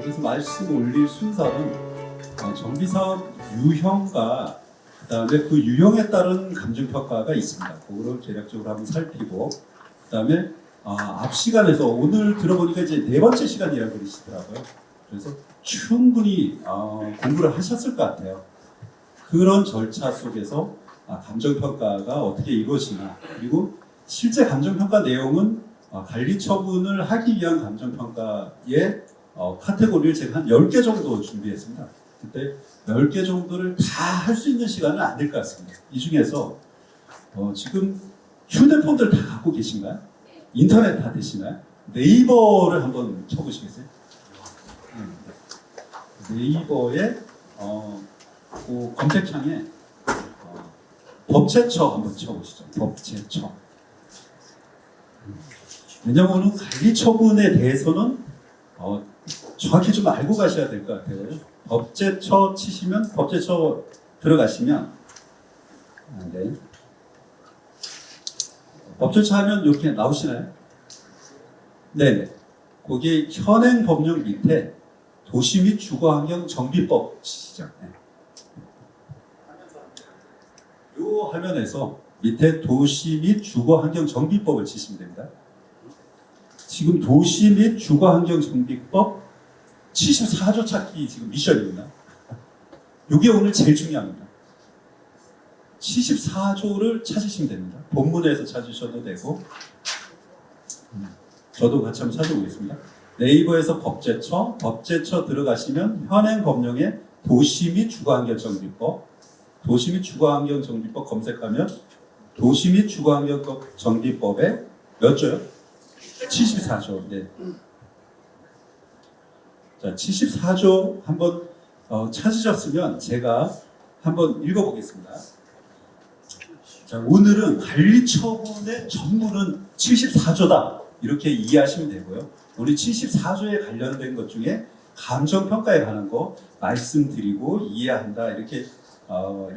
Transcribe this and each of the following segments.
그래서 말씀 올릴 순서는 정비사업 유형과 그다음에 그 유형에 따른 감정평가가 있습니다. 그거를 대략적으로 한번 살피고 그다음에 앞 시간에서 오늘 들어보니까 이제 네 번째 시간이라고 그러시더라고요. 그래서 충분히 공부를 하셨을 것 같아요. 그런 절차 속에서 감정평가가 어떻게 이루어지나, 그리고 실제 감정평가 내용은 관리 처분을 하기 위한 감정평가의 카테고리를 제가 한 10개 정도 준비했습니다. 그때 10개 정도를 다 할 수 있는 시간은 안 될 것 같습니다. 이 중에서 지금 휴대폰들 다 갖고 계신가요? 인터넷 다 되시나요? 네이버를 한번 쳐보시겠어요? 네이버에 그 검색창에 법제처 한번 쳐보시죠. 법제처. 왜냐하면 관리 처분에 대해서는 정확히 좀 알고 가셔야 될 것 같아요. 법제처 치시면, 법제처 들어가시면, 네. 법제처 하면 이렇게 나오시나요? 네네. 거기 현행 법령 밑에 도시 및 주거환경 정비법 치시죠. 네. 이 화면에서 밑에 도시 및 주거환경 정비법을 치시면 됩니다. 지금 도시 및 주거환경 정비법 74조 찾기 지금 미션입니다. 이게 오늘 제일 중요합니다. 74조를 찾으시면 됩니다. 본문에서 찾으셔도 되고, 저도 같이 한번 찾아보겠습니다. 네이버에서 법제처 들어가시면 현행 법령의 도시 및 주거환경 정비법, 도시 및 주거환경 정비법 검색하면 도시 및 주거환경 정비법에 몇 조요? 74조. 네. 자, 74조 한번 찾으셨으면 제가 한번 읽어보겠습니다. 자, 오늘은 관리처분의 전부는 74조다. 이렇게 이해하시면 되고요. 우리 74조에 관련된 것 중에 감정평가에 관한 거 말씀드리고 이해한다. 이렇게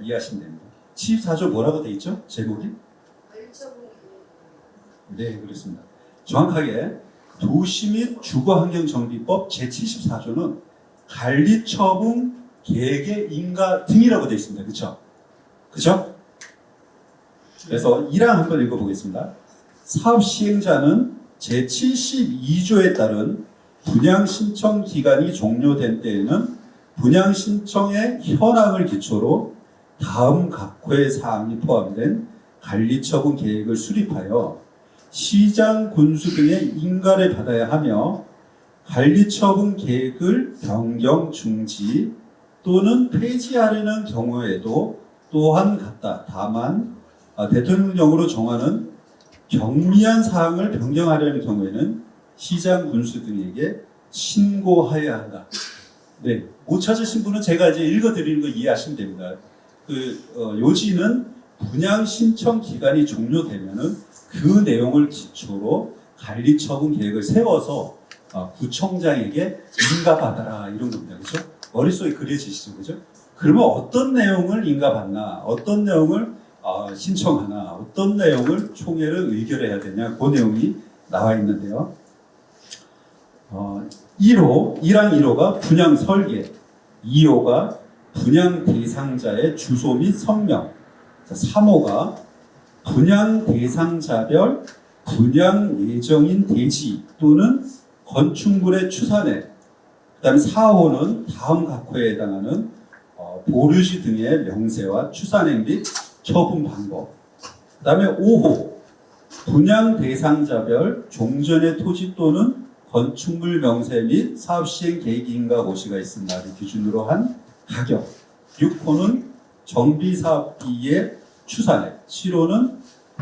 이해하시면 됩니다. 74조 뭐라고 돼 있죠? 제목이? 네, 그렇습니다. 정확하게 도시 및 주거환경정비법 제74조는 관리처분, 계획의 인가 등이라고 되어 있습니다. 그렇죠? 그렇죠? 그래서 1항 한번 읽어보겠습니다. 사업 시행자는 제72조에 따른 분양 신청 기간이 종료된 때에는 분양 신청의 현황을 기초로 다음 각호의 사항이 포함된 관리처분 계획을 수립하여 시장 군수 등의 인가를 받아야 하며 관리처분 계획을 변경 중지 또는 폐지하려는 경우에도 또한 같다. 다만 대통령령으로 정하는 경미한 사항을 변경하려는 경우에는 시장 군수 등에게 신고하여야 한다. 네, 못 찾으신 분은 제가 이제 읽어드리는 거 이해하시면 됩니다. 요지는 분양 신청 기간이 종료되면은 그 내용을 기초로 관리처분 계획을 세워서 구청장에게 인가받아라 이런 겁니다. 그렇죠? 머릿속에 그려지시죠? 그죠? 그러면 어떤 내용을 인가받나, 어떤 내용을 신청하나, 어떤 내용을 총회를 의결해야 되냐, 그 내용이 나와 있는데요. 1호, 1항 1호가 분양 설계, 2호가 분양 대상자의 주소 및 성명, 3호가 분양 대상자별 분양 예정인 대지 또는 건축물의 추산액, 그 다음에 4호는 다음 각호에 해당하는 보류지 등의 명세와 추산액 및 처분 방법, 그 다음에 5호 분양 대상자별 종전의 토지 또는 건축물 명세 및 사업 시행 계획 인가 고시가 있은 날을 기준으로 한 가격, 6호는 정비사업비의 추산액, 7호는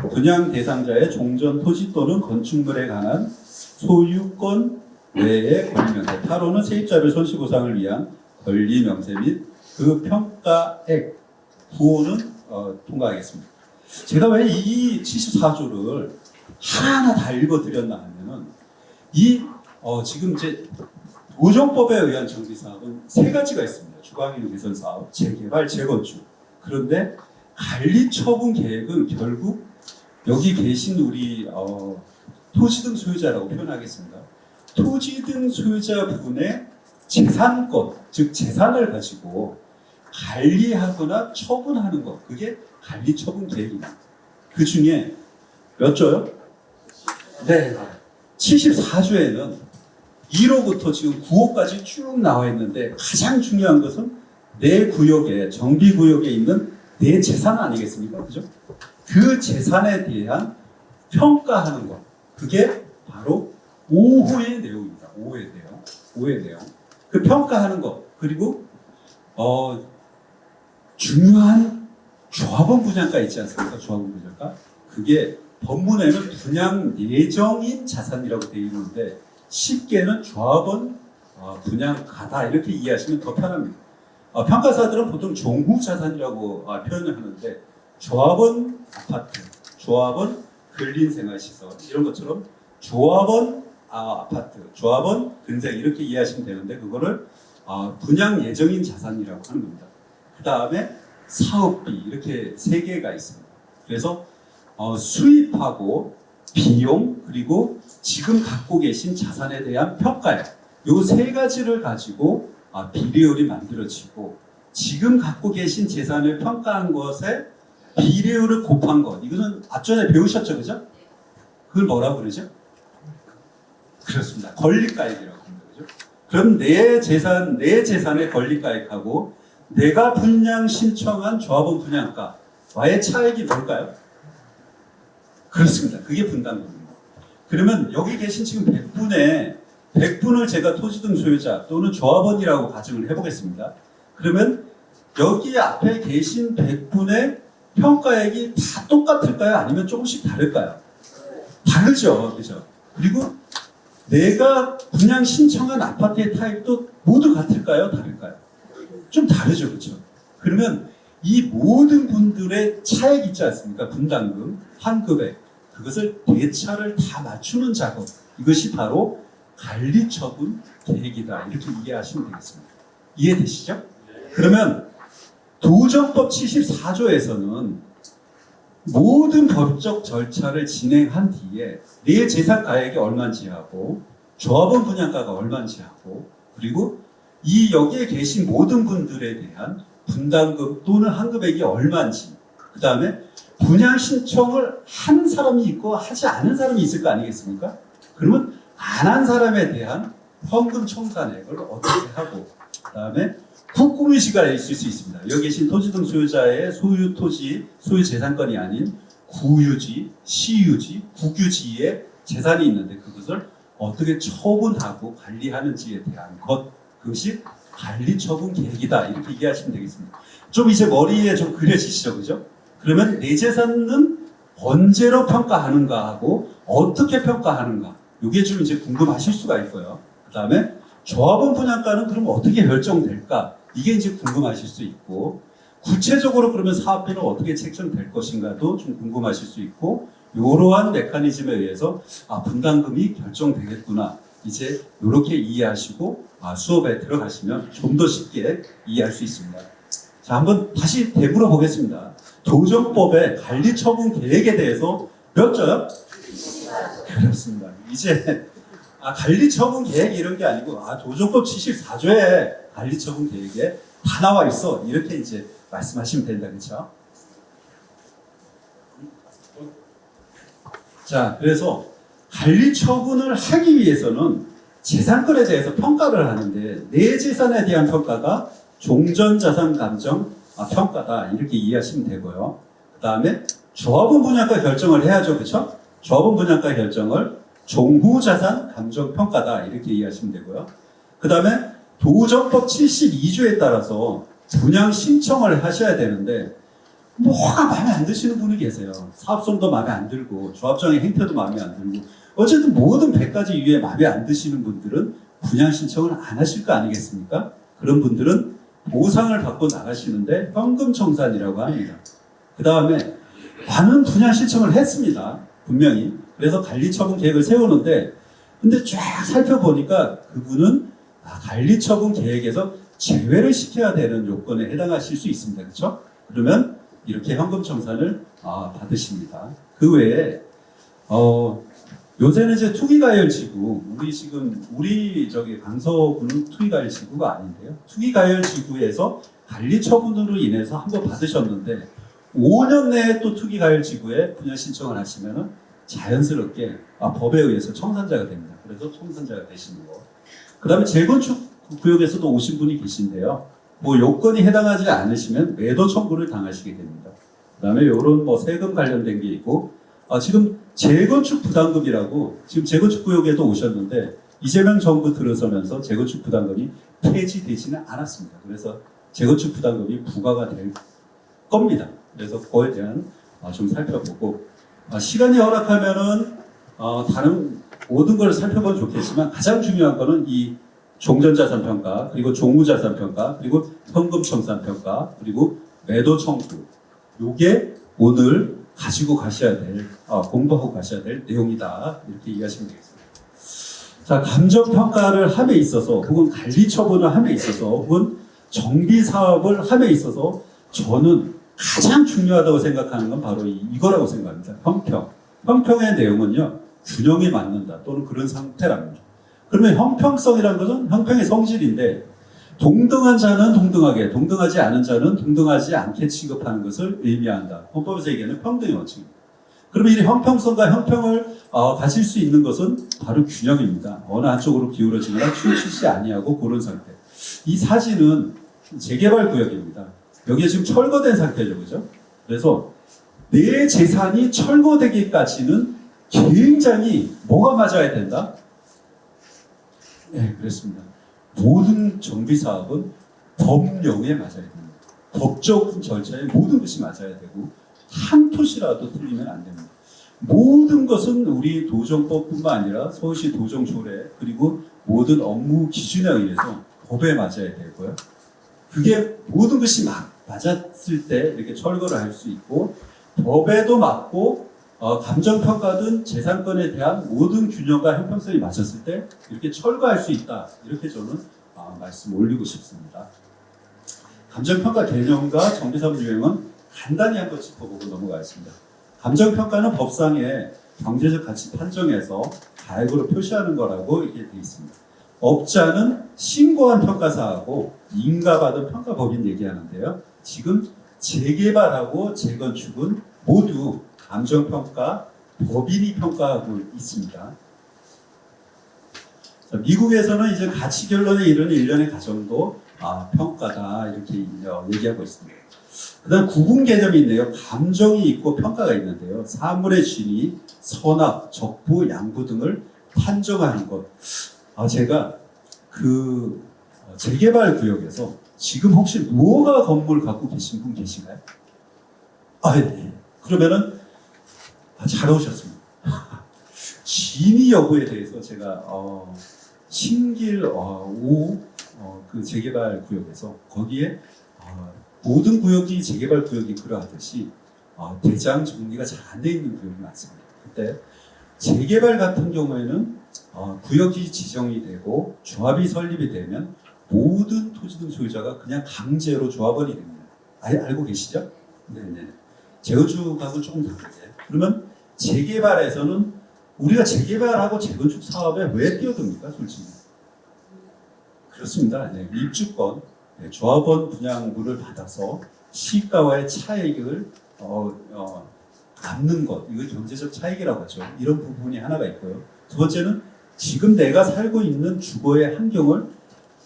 분양 대상자의 종전 토지 또는 건축물에 관한 소유권 외의 권리명세, 8호는 세입자별 손실보상을 위한 권리명세 및 그 평가액, 9호는 통과하겠습니다. 제가 왜 이 74조를 하나하나 다 읽어드렸나 하면은 지금 이제 도정법에 의한 정비사업은 세 가지가 있습니다. 주거환경 개선 사업, 재개발, 재건축. 그런데 관리처분 계획은 결국 여기 계신 우리 토지 등 소유자라고 표현하겠습니다. 토지 등 소유자 부분의 재산권, 즉 재산을 가지고 관리하거나 처분하는 것, 그게 관리처분 계획입니다. 그 중에 몇 조요? 네. 74조에는 1호부터 지금 9호까지 쭉 나와 있는데 가장 중요한 것은 내 구역에, 정비구역에 있는 내 재산 아니겠습니까? 그죠? 그 재산에 대한 평가하는 것. 그게 바로 5호의 내용입니다. 5호의 내용. 5호의 내용. 그 평가하는 것. 그리고, 중요한 조합원 분양가 있지 않습니까? 조합원 분양가. 그게 법문에는 분양 예정인 자산이라고 되어 있는데 쉽게는 조합원 분양가다 이렇게 이해하시면 더 편합니다. 평가사들은 보통 종후 자산이라고 표현을 하는데 조합원 아파트, 조합원 근린생활시설 이런 것처럼 조합원 아파트, 조합원 근생 이렇게 이해하시면 되는데 그거를 분양 예정인 자산이라고 하는 겁니다. 그 다음에 사업비 이렇게 세 개가 있습니다. 그래서 수입하고 비용 그리고 지금 갖고 계신 자산에 대한 평가요. 요 세 가지를 가지고 비례율이 만들어지고 지금 갖고 계신 재산을 평가한 것에 비례율을 곱한 것. 이거는 앞전에 배우셨죠, 그죠? 그걸 뭐라고 그러죠? 그렇습니다. 권리가액이라고 합니다, 그죠? 그럼 내 재산의 권리가액하고 내가 분양 신청한 조합원 분양가와의 차액이 뭘까요? 그렇습니다. 그게 분담금입니다. 그러면 여기 계신 지금 100분을 제가 토지 등 소유자 또는 조합원이라고 가정을 해보겠습니다. 그러면 여기 앞에 계신 100분의 평가액이 다 똑같을까요? 아니면 조금씩 다를까요? 다르죠. 그죠? 그리고 내가 분양 신청한 아파트의 타입도 모두 같을까요? 다를까요? 좀 다르죠. 그죠? 그러면 이 모든 분들의 차액 있지 않습니까? 분담금, 환급액, 그것을 대차를 다 맞추는 작업. 이것이 바로 관리처분 계획이다. 이렇게 이해하시면 되겠습니다. 이해되시죠? 그러면 도정법 74조에서는 모든 법적 절차를 진행한 뒤에 내 재산 가액이 얼마인지 하고 조합원 분양가가 얼마인지 하고 그리고 이 여기에 계신 모든 분들에 대한 분담금 또는 환급액이 얼마인지 그 다음에 분양 신청을 한 사람이 있고 하지 않은 사람이 있을 거 아니겠습니까? 그러면 안 한 사람에 대한 현금 청산액을 어떻게 하고 그 다음에 국공유지가 있을 수 있습니다. 여기 계신 토지 등 소유자의 소유 토지, 소유 재산권이 아닌 구유지, 시유지, 국유지에 재산이 있는데 그것을 어떻게 처분하고 관리하는지에 대한 것 그것이 관리처분 계획이다. 이렇게 이해하시면 되겠습니다. 좀 이제 머리에 좀 그려지시죠, 그죠? 그러면 내 재산은 언제로 평가하는가 하고 어떻게 평가하는가 이게 좀 이제 궁금하실 수가 있고요. 그 다음에 조합원 분양가는 그럼 어떻게 결정될까? 이게 이제 궁금하실 수 있고 구체적으로 그러면 사업비는 어떻게 책정될 것인가도 좀 궁금하실 수 있고 이러한 메커니즘에 의해서 분담금이 결정되겠구나. 이제 이렇게 이해하시고 수업에 들어가시면 좀 더 쉽게 이해할 수 있습니다. 자, 한번 다시 되물어 보겠습니다. 도정법의 관리처분 계획에 대해서 몇 조요? 그렇습니다. 이제 관리처분 계획 이런 게 아니고 도정법 74조에 관리처분 계획에 다 나와 있어. 이렇게 이제 말씀하시면 된다. 그렇죠? 자, 그래서 관리처분을 하기 위해서는 재산권에 대해서 평가를 하는데 내 재산에 대한 평가가 종전자산 감정 평가다. 이렇게 이해하시면 되고요. 그 다음에 조합원 분양가 결정을 해야죠. 그렇죠? 조합원 분양가 결정을 종후자산 감정평가다 이렇게 이해하시면 되고요. 그 다음에 도정법 72조에 따라서 분양 신청을 하셔야 되는데 뭐가 마음에 안 드시는 분이 계세요. 사업성도 마음에 안 들고 조합장의 행태도 마음에 안 들고 어쨌든 모든 100가지 이유에 마음에 안 드시는 분들은 분양 신청을 안 하실 거 아니겠습니까? 그런 분들은 보상을 받고 나가시는데 현금 청산이라고 합니다. 그 다음에 많은 분양 신청을 했습니다. 분명히. 그래서 관리처분 계획을 세우는데 근데 쫙 살펴보니까 그분은 관리처분 계획에서 제외를 시켜야 되는 요건에 해당하실 수 있습니다. 그렇죠? 그러면 이렇게 현금 청산을 받으십니다. 그 외에 요새는 이제 투기가열지구, 우리 저기 강서구는 투기가열지구가 아닌데요. 투기가열지구에서 관리 처분으로 인해서 한번 받으셨는데 5년 내에 또 투기가열지구에 분양 신청을 하시면은 자연스럽게 법에 의해서 청산자가 됩니다. 그래서 청산자가 되시는 거. 그다음에 재건축 구역에서도 오신 분이 계신데요. 뭐 요건이 해당하지 않으시면 매도 청구를 당하시게 됩니다. 그다음에 이런 뭐 세금 관련된 게 있고, 지금 재건축 부담금이라고 지금 재건축 구역에도 오셨는데 이재명 정부 들어서면서 재건축 부담금이 폐지되지는 않았습니다. 그래서 재건축 부담금이 부과가 될 겁니다. 그래서 그거에 대한 좀 살펴보고, 시간이 허락하면은 다른 모든 걸 살펴보면 좋겠지만 가장 중요한 거는 이 종전자산 평가, 그리고 종무자산 평가, 그리고 현금 청산 평가, 그리고 매도 청구. 요게 오늘 가지고 가셔야 될, 공부하고 가셔야 될 내용이다. 이렇게 이해하시면 되겠습니다. 자, 감정평가를 함에 있어서, 혹은 관리 처분을 함에 있어서, 혹은 정비 사업을 함에 있어서 저는 가장 중요하다고 생각하는 건 바로 이거라고 생각합니다. 형평. 형평의 내용은요, 균형이 맞는다 또는 그런 상태랍니다. 그러면 형평성이라는 것은 형평의 성질인데, 동등한 자는 동등하게, 동등하지 않은 자는 동등하지 않게 취급하는 것을 의미한다. 헌법에서 얘기하는 평등의 원칙입니다. 그러면 이 형평성과 형평을 가질 수 있는 것은 바로 균형입니다. 어느 한쪽으로 기울어지거나 치우치지 아니하고 그런 상태. 이 사진은 재개발 구역입니다. 여기에 지금 철거된 상태죠, 그죠? 그래서 내 재산이 철거되기까지는 굉장히 뭐가 맞아야 된다? 네, 그렇습니다. 모든 정비 사업은 법령에 맞아야 됩니다. 법적 절차에 모든 것이 맞아야 되고 한 토시라도 틀리면 안 됩니다. 모든 것은 우리 도정법뿐만 아니라 서울시 도정조례 그리고 모든 업무 기준에 의해서 법에 맞아야 되고요. 그게 모든 것이 맞았을 때 이렇게 철거를 할 수 있고, 법에도 맞고 감정평가든 재산권에 대한 모든 균형과 형평성이 맞췄을 때 이렇게 철거할 수 있다. 이렇게 저는 말씀 올리고 싶습니다. 감정평가 개념과 정비사업 유형은 간단히 한번 짚어보고 넘어가겠습니다. 감정평가는 법상의 경제적 가치 판정에서 가액으로 표시하는 거라고 이렇게 되어 있습니다. 업자는 신고한 평가사하고 인가받은 평가법인 얘기하는데요. 지금 재개발하고 재건축은 모두 감정평가 법인이 평가하고 있습니다. 자, 미국에서는 이제 가치 결론에 이르는 일련의 과정도 평가다 이렇게 얘기하고 있습니다. 그다음 구분 개념이 있네요. 감정이 있고 평가가 있는데요. 사물의 진위, 선악, 적부, 양부 등을 판정하는 것. 제가 그 재개발 구역에서 지금 혹시 무허가 건물 갖고 계신 분 계신가요? 네. 그러면은 잘 오셨습니다. 진위 여부에 대해서 제가 신길 5 그 재개발 구역에서 거기에 모든 구역이 재개발 구역이 그러하듯이 대장 정리가 잘 안 돼 있는 구역이 많습니다. 그때 재개발 같은 경우에는 구역이 지정이 되고 조합이 설립이 되면 모든 토지등 소유자가 그냥 강제로 조합원이 됩니다. 알고 계시죠? 네네. 재건축하고 조금 다르게. 그러면 재개발에서는 우리가 재개발하고 재건축 사업에 왜 뛰어듭니까, 솔직히? 그렇습니다. 네, 입주권, 조합원 분양물을 받아서 시가와의 차익을 남는 것, 이걸 경제적 차익이라고 하죠. 이런 부분이 하나가 있고요. 두 번째는 지금 내가 살고 있는 주거의 환경을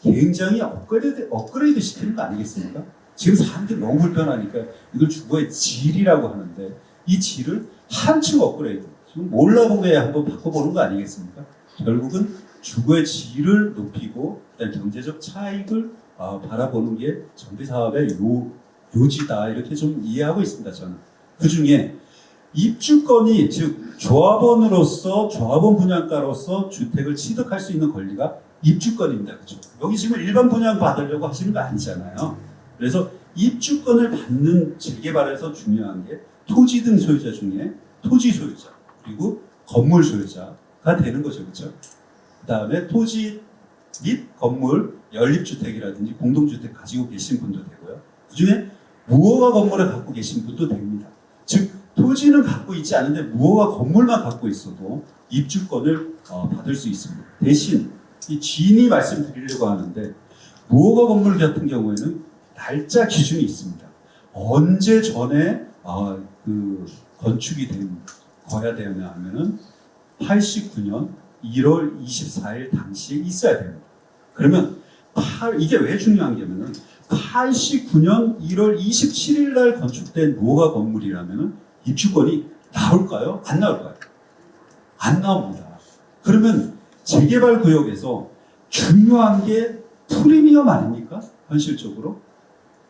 굉장히 업그레이드 시키는 거 아니겠습니까? 지금 사람들이 너무 불편하니까 이걸 주거의 질이라고 하는데 이 질을 한층 업그레이드, 지금 몰라보게 한번 바꿔보는 거 아니겠습니까? 결국은 주거의 질을 높이고 그다음 경제적 차익을 바라보는 게 정비사업의 요지다 이렇게 좀 이해하고 있습니다. 저는 그 중에 입주권이 즉 조합원으로서 조합원 분양가로서 주택을 취득할 수 있는 권리가 입주권입니다. 그렇죠? 여기 지금 일반 분양 받으려고 하시는 거 아니잖아요. 그래서 입주권을 받는 재개발에서 중요한 게 토지 등 소유자 중에 토지 소유자 그리고 건물 소유자가 되는 거죠. 그렇죠? 그 다음에 토지 및 건물 연립주택이라든지 공동주택 가지고 계신 분도 되고요. 그 중에 무허가 건물을 갖고 계신 분도 됩니다. 즉 토지는 갖고 있지 않은데 무허가 건물만 갖고 있어도 입주권을 받을 수 있습니다. 대신 이 지인이 말씀드리려고 하는데 무허가 건물 같은 경우에는 날짜 기준이 있습니다. 언제 전에 그 건축이 된 거야 되냐 하면은 89년 1월 24일 당시에 있어야 됩니다. 그러면 이게 왜 중요한 게면은 89년 1월 27일 날 건축된 무허가 건물이라면은 입주권이 나올까요? 안 나올까요? 안 나옵니다. 그러면 재개발 구역에서 중요한 게 프리미엄 아닙니까? 현실적으로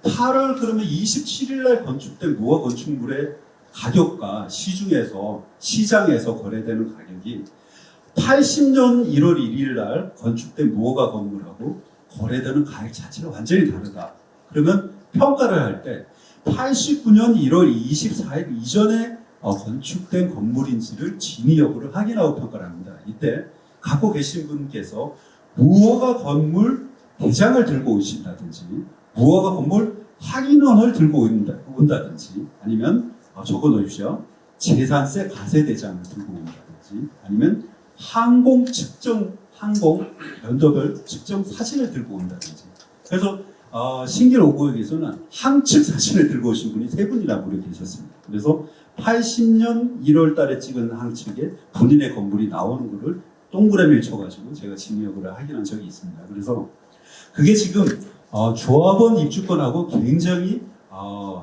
8월 그러면 27일 날 건축된 무허가 건축물의 가격과 시장에서 거래되는 가격이 80년 1월 1일 날 건축된 무허가 건물하고 거래되는 가격 자체가 완전히 다르다. 그러면 평가를 할 때 89년 1월 24일 이전에 건축된 건물인지를 진위 여부를 확인하고 평가를 합니다. 이때 갖고 계신 분께서 무허가 건물 대장을 들고 오신다든지 무허가 건물 확인원을 들고 온다든지 아니면 적어 놓으십시오. 재산세 가세 대장을 들고 온다든지 아니면 항공 연도별 측정 사진을 들고 온다든지. 그래서 신길 5구역에서는 항측 사진을 들고 오신 분이 3분이나 무려 계셨습니다. 그래서 80년 1월 달에 찍은 항측에 본인의 건물이 나오는 거를 동그라미를 쳐가지고 제가 진위여부를 확인한 적이 있습니다. 그래서 그게 지금 조합원 입주권하고 굉장히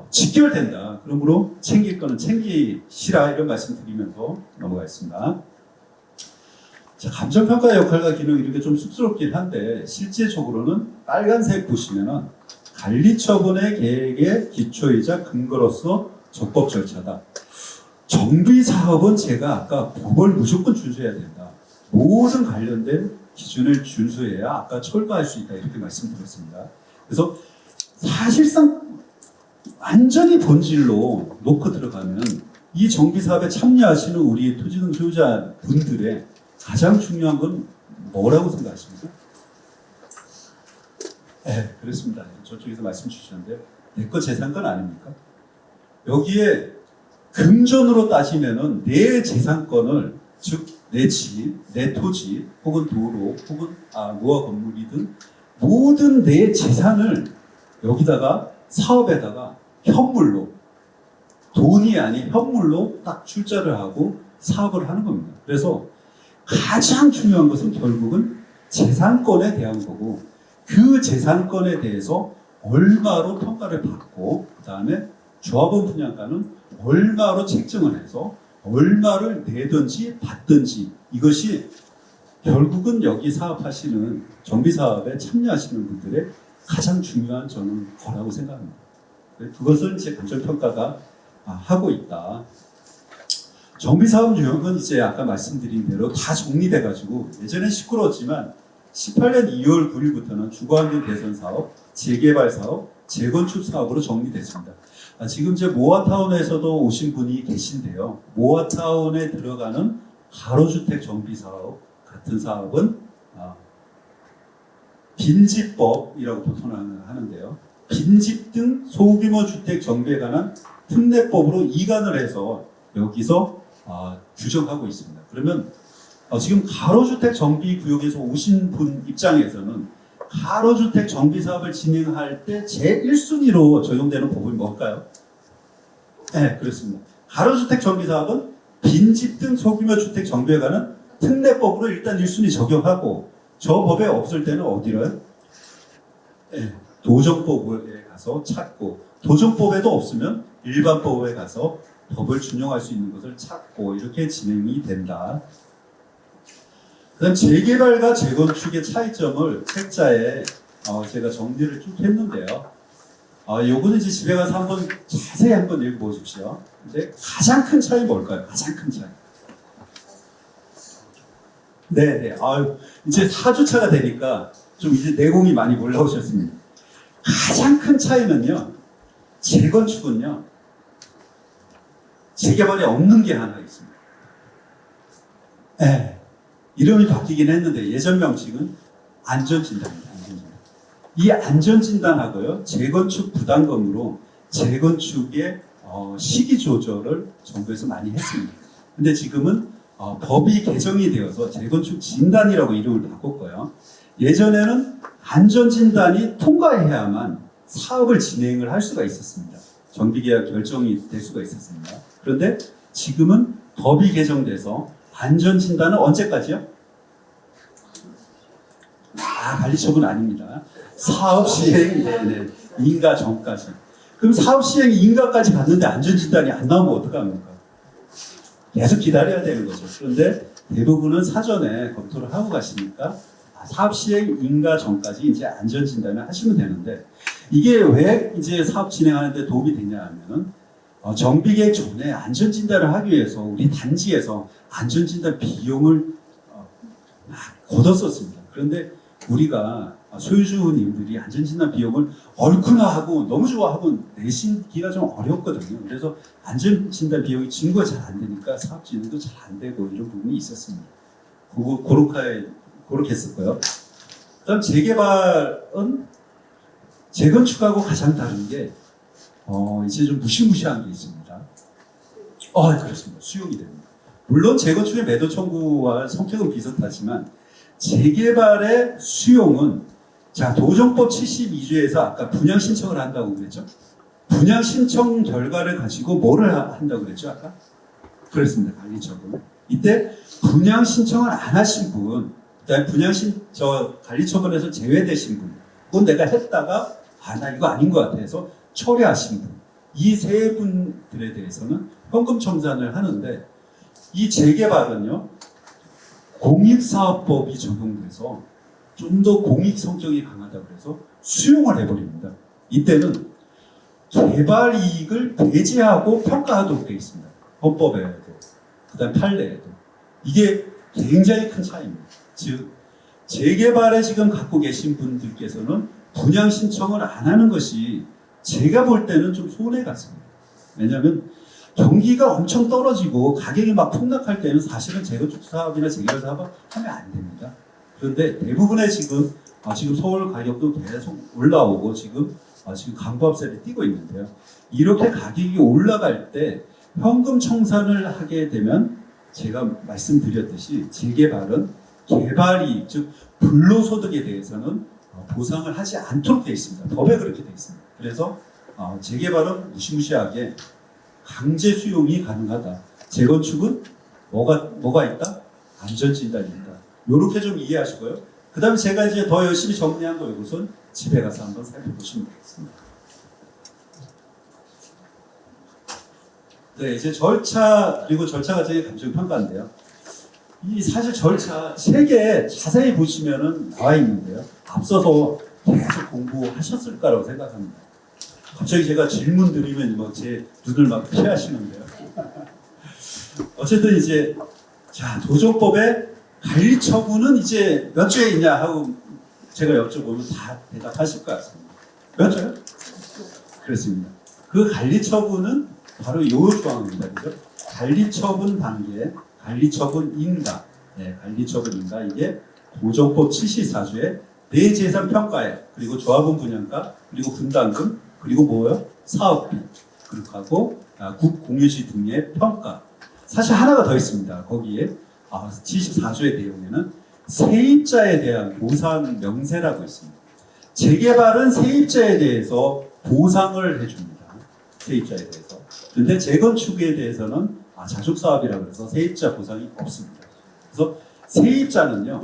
직결된다. 그러므로 챙길 거는 챙기시라 이런 말씀 드리면서 넘어가겠습니다. 자, 감정평가 역할과 기능이 이렇게 좀 쑥스럽긴 한데 실제적으로는 빨간색 보시면은 관리처분의 계획의 기초이자 근거로서 적법 절차다. 정비사업은 제가 아까 법을 무조건 준수해야 된다. 모든 관련된 기준을 준수해야 아까 철거할 수 있다 이렇게 말씀드렸습니다. 그래서 사실상 완전히 본질로 놓고 들어가면 이 정비사업에 참여하시는 우리 토지등 소유자 분들의 가장 중요한 건 뭐라고 생각하십니까? 네, 그렇습니다. 저쪽에서 말씀 주셨는데 내 거 재산권 아닙니까? 여기에 금전으로 따지면은 내 재산권을 즉 내 집, 내 토지, 혹은 도로, 혹은 무허가 건물이든 모든 내 재산을 여기다가 사업에다가 현물로 돈이 아닌 현물로 딱 출자를 하고 사업을 하는 겁니다. 그래서 가장 중요한 것은 결국은 재산권에 대한 거고 그 재산권에 대해서 얼마로 평가를 받고 그 다음에 조합원 분양가는 얼마로 책정을 해서 얼마를 내든지 받든지 이것이 결국은 여기 사업하시는 정비사업에 참여하시는 분들의 가장 중요한 저는 거라고 생각합니다. 그것을 이제 감정평가가 하고 있다. 정비사업 유형은 이제 아까 말씀드린 대로 다 정리돼가지고 예전엔 시끄러웠지만 18년 2월 9일부터는 주거환경 개선 사업, 재개발 사업, 재건축 사업으로 정리됐습니다. 지금 이제 모아타운에서도 오신 분이 계신데요. 모아타운에 들어가는 가로주택 정비 사업 같은 사업은 빈집법이라고 보통 하는데요. 빈집 등 소규모 주택 정비에 관한 특례법으로 이관을 해서 여기서 규정하고 있습니다. 그러면 지금 가로주택 정비 구역에서 오신 분 입장에서는 가로주택 정비 사업을 진행할 때 제1순위로 적용되는 법이 뭘까요? 네, 그렇습니다. 가로주택 정비 사업은 빈집 등 소규모 주택 정비에 관한 특례법으로 일단 1순위 적용하고 저 법에 없을 때는 어디로요? 네, 도정법에 가서 찾고 도정법에도 없으면 일반법에 가서 법을 준용할 수 있는 것을 찾고 이렇게 진행이 된다. 그다음 재개발과 재건축의 차이점을 책자에 제가 정리를 쭉 했는데요. 요거는 이제 집에 가서 한번 자세히 한번 읽어보십시오. 근데 가장 큰 차이 뭘까요? 가장 큰 차이. 네네. 이제 4주차가 되니까 좀 이제 내공이 많이 올라오셨습니다. 가장 큰 차이는요. 재건축은요. 재개발이 없는 게 하나 있습니다. 네. 이름이 바뀌긴 했는데 예전 명칭은 안전진단입니다. 안전진단. 이 안전진단하고요 재건축 부담금으로 재건축의 시기 조절을 정부에서 많이 했습니다. 근데 지금은 법이 개정이 되어서 재건축 진단이라고 이름을 바꿨고요. 예전에는 안전진단이 통과해야만 사업을 진행을 할 수가 있었습니다. 정비계약 결정이 될 수가 있었습니다. 그런데 지금은 법이 개정돼서 안전진단은 언제까지요? 관리처분 아닙니다. 사업 시행 인가 전까지. 그럼 사업 시행 인가까지 갔는데 안전진단이 안 나오면 어떡합니까? 계속 기다려야 되는 거죠. 그런데 대부분은 사전에 검토를 하고 가시니까 사업 시행 인가 전까지 이제 안전진단을 하시면 되는데, 이게 왜 이제 사업 진행하는데 도움이 되냐 하면은 정비계획 전에 안전진단을 하기 위해서 우리 단지에서 안전진단 비용을 걷었었습니다. 그런데 우리가 소유주님들이 안전진단 비용을 옳구나 하고 너무 좋아하고 내시기가 좀 어렵거든요. 그래서 안전진단 비용이 증거가 잘 안 되니까 사업 진행도 잘 안 되고 이런 부분이 있었습니다. 그렇게 했었고요. 그다음 재개발은 재건축하고 가장 다른 게 이제 좀 무시무시한 게 있습니다. 그렇습니다. 수용이 됩니다. 물론 재건축의 매도 청구와 성격은 비슷하지만 재개발의 수용은, 자, 도정법 72조에서 아까 분양 신청을 한다고 그랬죠? 분양 신청 결과를 가지고 뭐를 한다고 그랬죠? 아까? 그렇습니다. 관리처분. 이때 분양 신청을 안 하신 분, 그다음에 관리처분에서 제외되신 분, 그건 내가 했다가 나 이거 아닌 것 같아서 철회하신 분, 이 세 분들에 대해서는 현금 청산을 하는데, 이 재개발은요 공익사업법이 적용돼서 좀 더 공익 성격이 강하다고 해서 수용을 해버립니다. 이때는 개발 이익을 배제하고 평가하도록 되어 있습니다. 헌법에도, 그다음 판례에도. 이게 굉장히 큰 차이입니다. 즉 재개발에 지금 갖고 계신 분들께서는 분양 신청을 안 하는 것이 제가 볼 때는 좀 손해 같습니다. 왜냐하면 경기가 엄청 떨어지고 가격이 막 폭락할 때는 사실은 재건축 사업이나 재개발 사업은 하면 안 됩니다. 그런데 대부분의 지금 서울 가격도 계속 올라오고 지금 강보합세를 띄고 있는데요. 이렇게 가격이 올라갈 때 현금 청산을 하게 되면 제가 말씀드렸듯이 재개발은 개발이익, 즉 불로소득에 대해서는 보상을 하지 않도록 되어 있습니다. 법에 그렇게 되어 있습니다. 그래서 재개발은 무시무시하게 강제 수용이 가능하다. 재건축은 뭐가 있다? 안전진단이 있다. 이렇게 좀 이해하시고요. 그 다음에 제가 이제 더 열심히 정리한 거 이것은 집에 가서 한번 살펴보시면 되겠습니다. 네, 이제 절차, 그리고 절차 과정의 감정평가인데요. 이 사실 절차 책에 자세히 보시면은 나와 있는데요. 앞서서 계속 공부하셨을 거라고 생각합니다. 갑자기 제가 질문 드리면 제 눈을 막 피하시는데요. 어쨌든 이제 도정법의 관리처분은 이제 몇 조에 있냐 하고 제가 여쭤보면 다 대답하실 것 같습니다. 몇 조요? 그렇습니다. 그 관리처분은 바로 이 조항입니다. 그죠? 관리처분 단계, 관리처분 인가, 관리처분 인가, 이게 도정법 74조의 내재산 평가액, 그리고 조합원 분양가, 그리고 분담금, 그리고 뭐요? 사업비, 그리고 하고 국공유지 등의 평가. 사실 하나가 더 있습니다. 거기에 74조의 내용에는 세입자에 대한 보상 명세라고 있습니다. 재개발은 세입자에 대해서 보상을 해줍니다. 세입자에 대해서. 그런데 재건축에 대해서는 자족사업이라고 해서 세입자 보상이 없습니다. 그래서 세입자는요,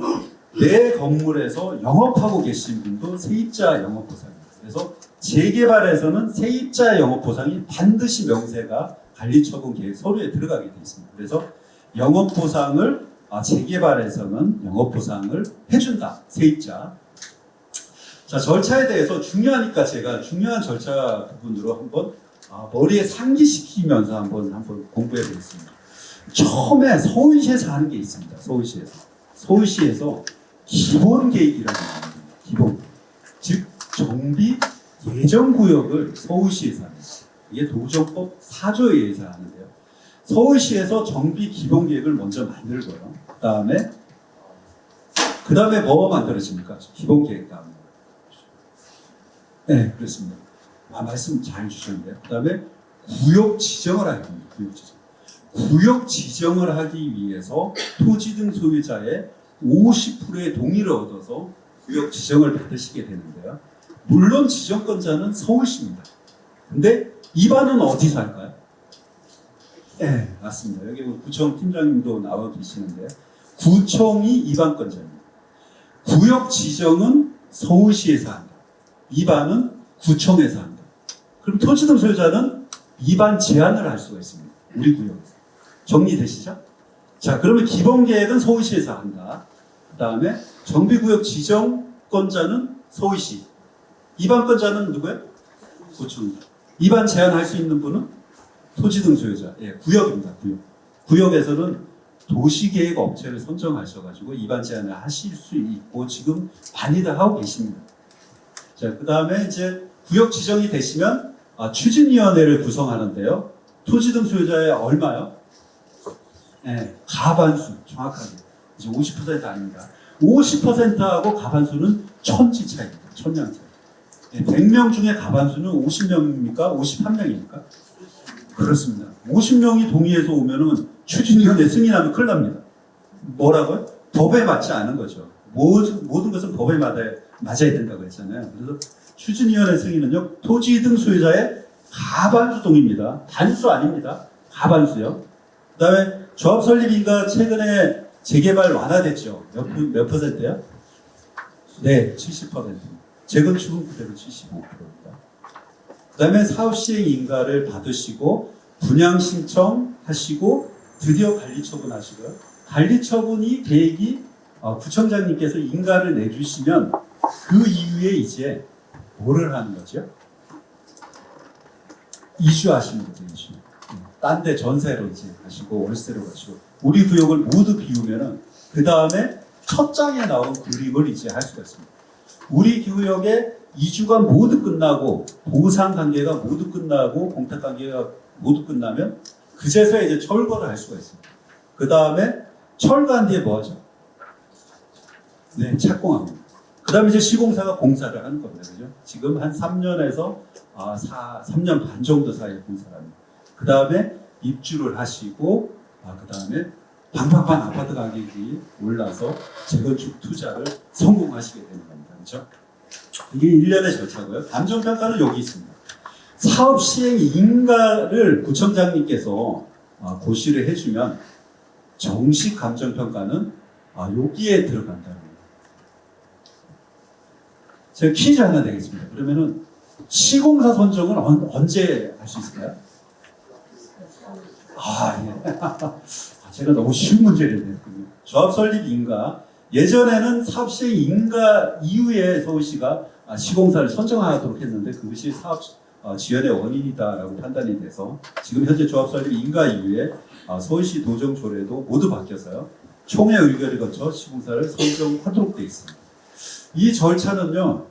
내 건물에서 영업하고 계신 분도 세입자 영업보상입니다. 그래서 재개발에서는 세입자 영업보상이 반드시 명세가 관리처분 계획 서류에 들어가게 되어 있습니다. 그래서 영업보상을 재개발에서는 영업보상을 해준다. 세입자. 자, 절차에 대해서 중요하니까 제가 중요한 절차 부분으로 한번 머리에 상기시키면서 한번 공부해 보겠습니다. 처음에 서울시에서 하는 게 있습니다. 서울시에서 기본 계획이라는 게 있습니다. 기본 계획. 즉 정비 예정구역을 서울시에서 합니다. 이게 도정법 4조에 의해서 하는데요. 서울시에서 정비 기본 계획을 먼저 만들고요. 그 다음에 뭐 만들어집니까? 기본 계획 다음에. 네, 그렇습니다. 말씀 잘 주셨는데요. 그 다음에 구역 지정을 하기 위해서 구역 지정을 하기 위해서 토지 등 소유자의 50%의 동의를 얻어서 구역 지정을 받으시게 되는데요. 물론 지정권자는 서울시입니다. 근데 입안은 어디서 할까요? 네, 맞습니다. 여기 구청 팀장님도 나와 계시는데 구청이 입안권자입니다. 구역 지정은 서울시에서 한다. 입안은 구청에서 한다. 그럼 토지 등 소유자는 입안 제한을 할 수가 있습니다. 우리 구역에서. 정리되시죠? 자, 그러면 기본 계획은 서울시에서 한다. 그 다음에 정비구역 지정권자는 서울시. 입안권자는 누구예요? 구청입니다. 입안 제한할 수 있는 분은 토지 등 소유자. 예, 구역입니다. 구역. 구역에서는 도시계획 업체를 선정하셔가지고 입안 제한을 하실 수 있고 지금 많이들 하고 계십니다. 자, 그 다음에 이제 구역 지정이 되시면 추진위원회를 구성하는데요. 토지 등 소유자의 얼마요? 네, 가반수 정확하게 이제 50% 아닙니다. 50%하고 가반수는 천지 차이입니다. 천냥 차이. 네, 100명 중에 가반수는 50명입니까? 51명입니까? 그렇습니다. 50명이 동의해서 오면은 추진위원회 승인하면 큰일 납니다. 뭐라고요? 법에 맞지 않은 거죠. 모든 것은 법에 맞아야 된다고 했잖아요. 그래서 추진위원회 승인은요, 토지 등 소유자의 가반수 동의입니다. 단수 아닙니다. 가반수요. 그 다음에 조합 설립인가 최근에 재개발 완화됐죠. 몇 퍼센트요? 네, 70%. 재건축은 그대로 75%입니다. 그 다음에 사업 시행 인가를 받으시고 분양 신청하시고 드디어 관리처분 하시고요. 관리처분이 계획이 구청장님께서 인가를 내주시면 그 이후에 이제 뭐를 하는 거죠? 이주하시는 거죠, 이주. 딴 데 전세로 이제 가시고 월세로 가시고 우리 구역을 모두 비우면은 그 다음에 첫 장에 나온 그림을 이제 할 수가 있습니다. 우리 구역의 이주가 모두 끝나고 보상 관계가 모두 끝나고 공탁 관계가 모두 끝나면 그제서야 이제 철거를 할 수가 있습니다. 그 다음에 철거한 뒤에 뭐 하죠? 네, 착공합니다. 그 다음에 이제 시공사가 공사를 하는 겁니다. 그죠? 지금 한 3년에서 3년 반 정도 사이에 공사를 합니다. 그 다음에 입주를 하시고, 그 다음에 방방방 아파트 가격이 올라서 재건축 투자를 성공하시게 되는 겁니다. 그렇죠? 이게 1년의 절차고요. 감정평가는 여기 있습니다. 사업 시행 인가를 구청장님께서 고시를 해주면 정식 감정평가는 여기에 들어간다는 거예요. 제가 퀴즈 하나 내겠습니다. 그러면은 시공사 선정은 언제 할 수 있을까요? 예. 제가 너무 쉬운 문제를 냈군요. 조합 설립 인가. 예전에는 사업 시행 인가 이후에 서울시가 시공사를 선정하도록 했는데 그것이 사업 지연의 원인이다라고 판단이 돼서 지금 현재 조합 설립 인가 이후에 서울시 도정 조례도 모두 바뀌어서요. 총회 의결을 거쳐 시공사를 선정하도록 되어 있습니다. 이 절차는요.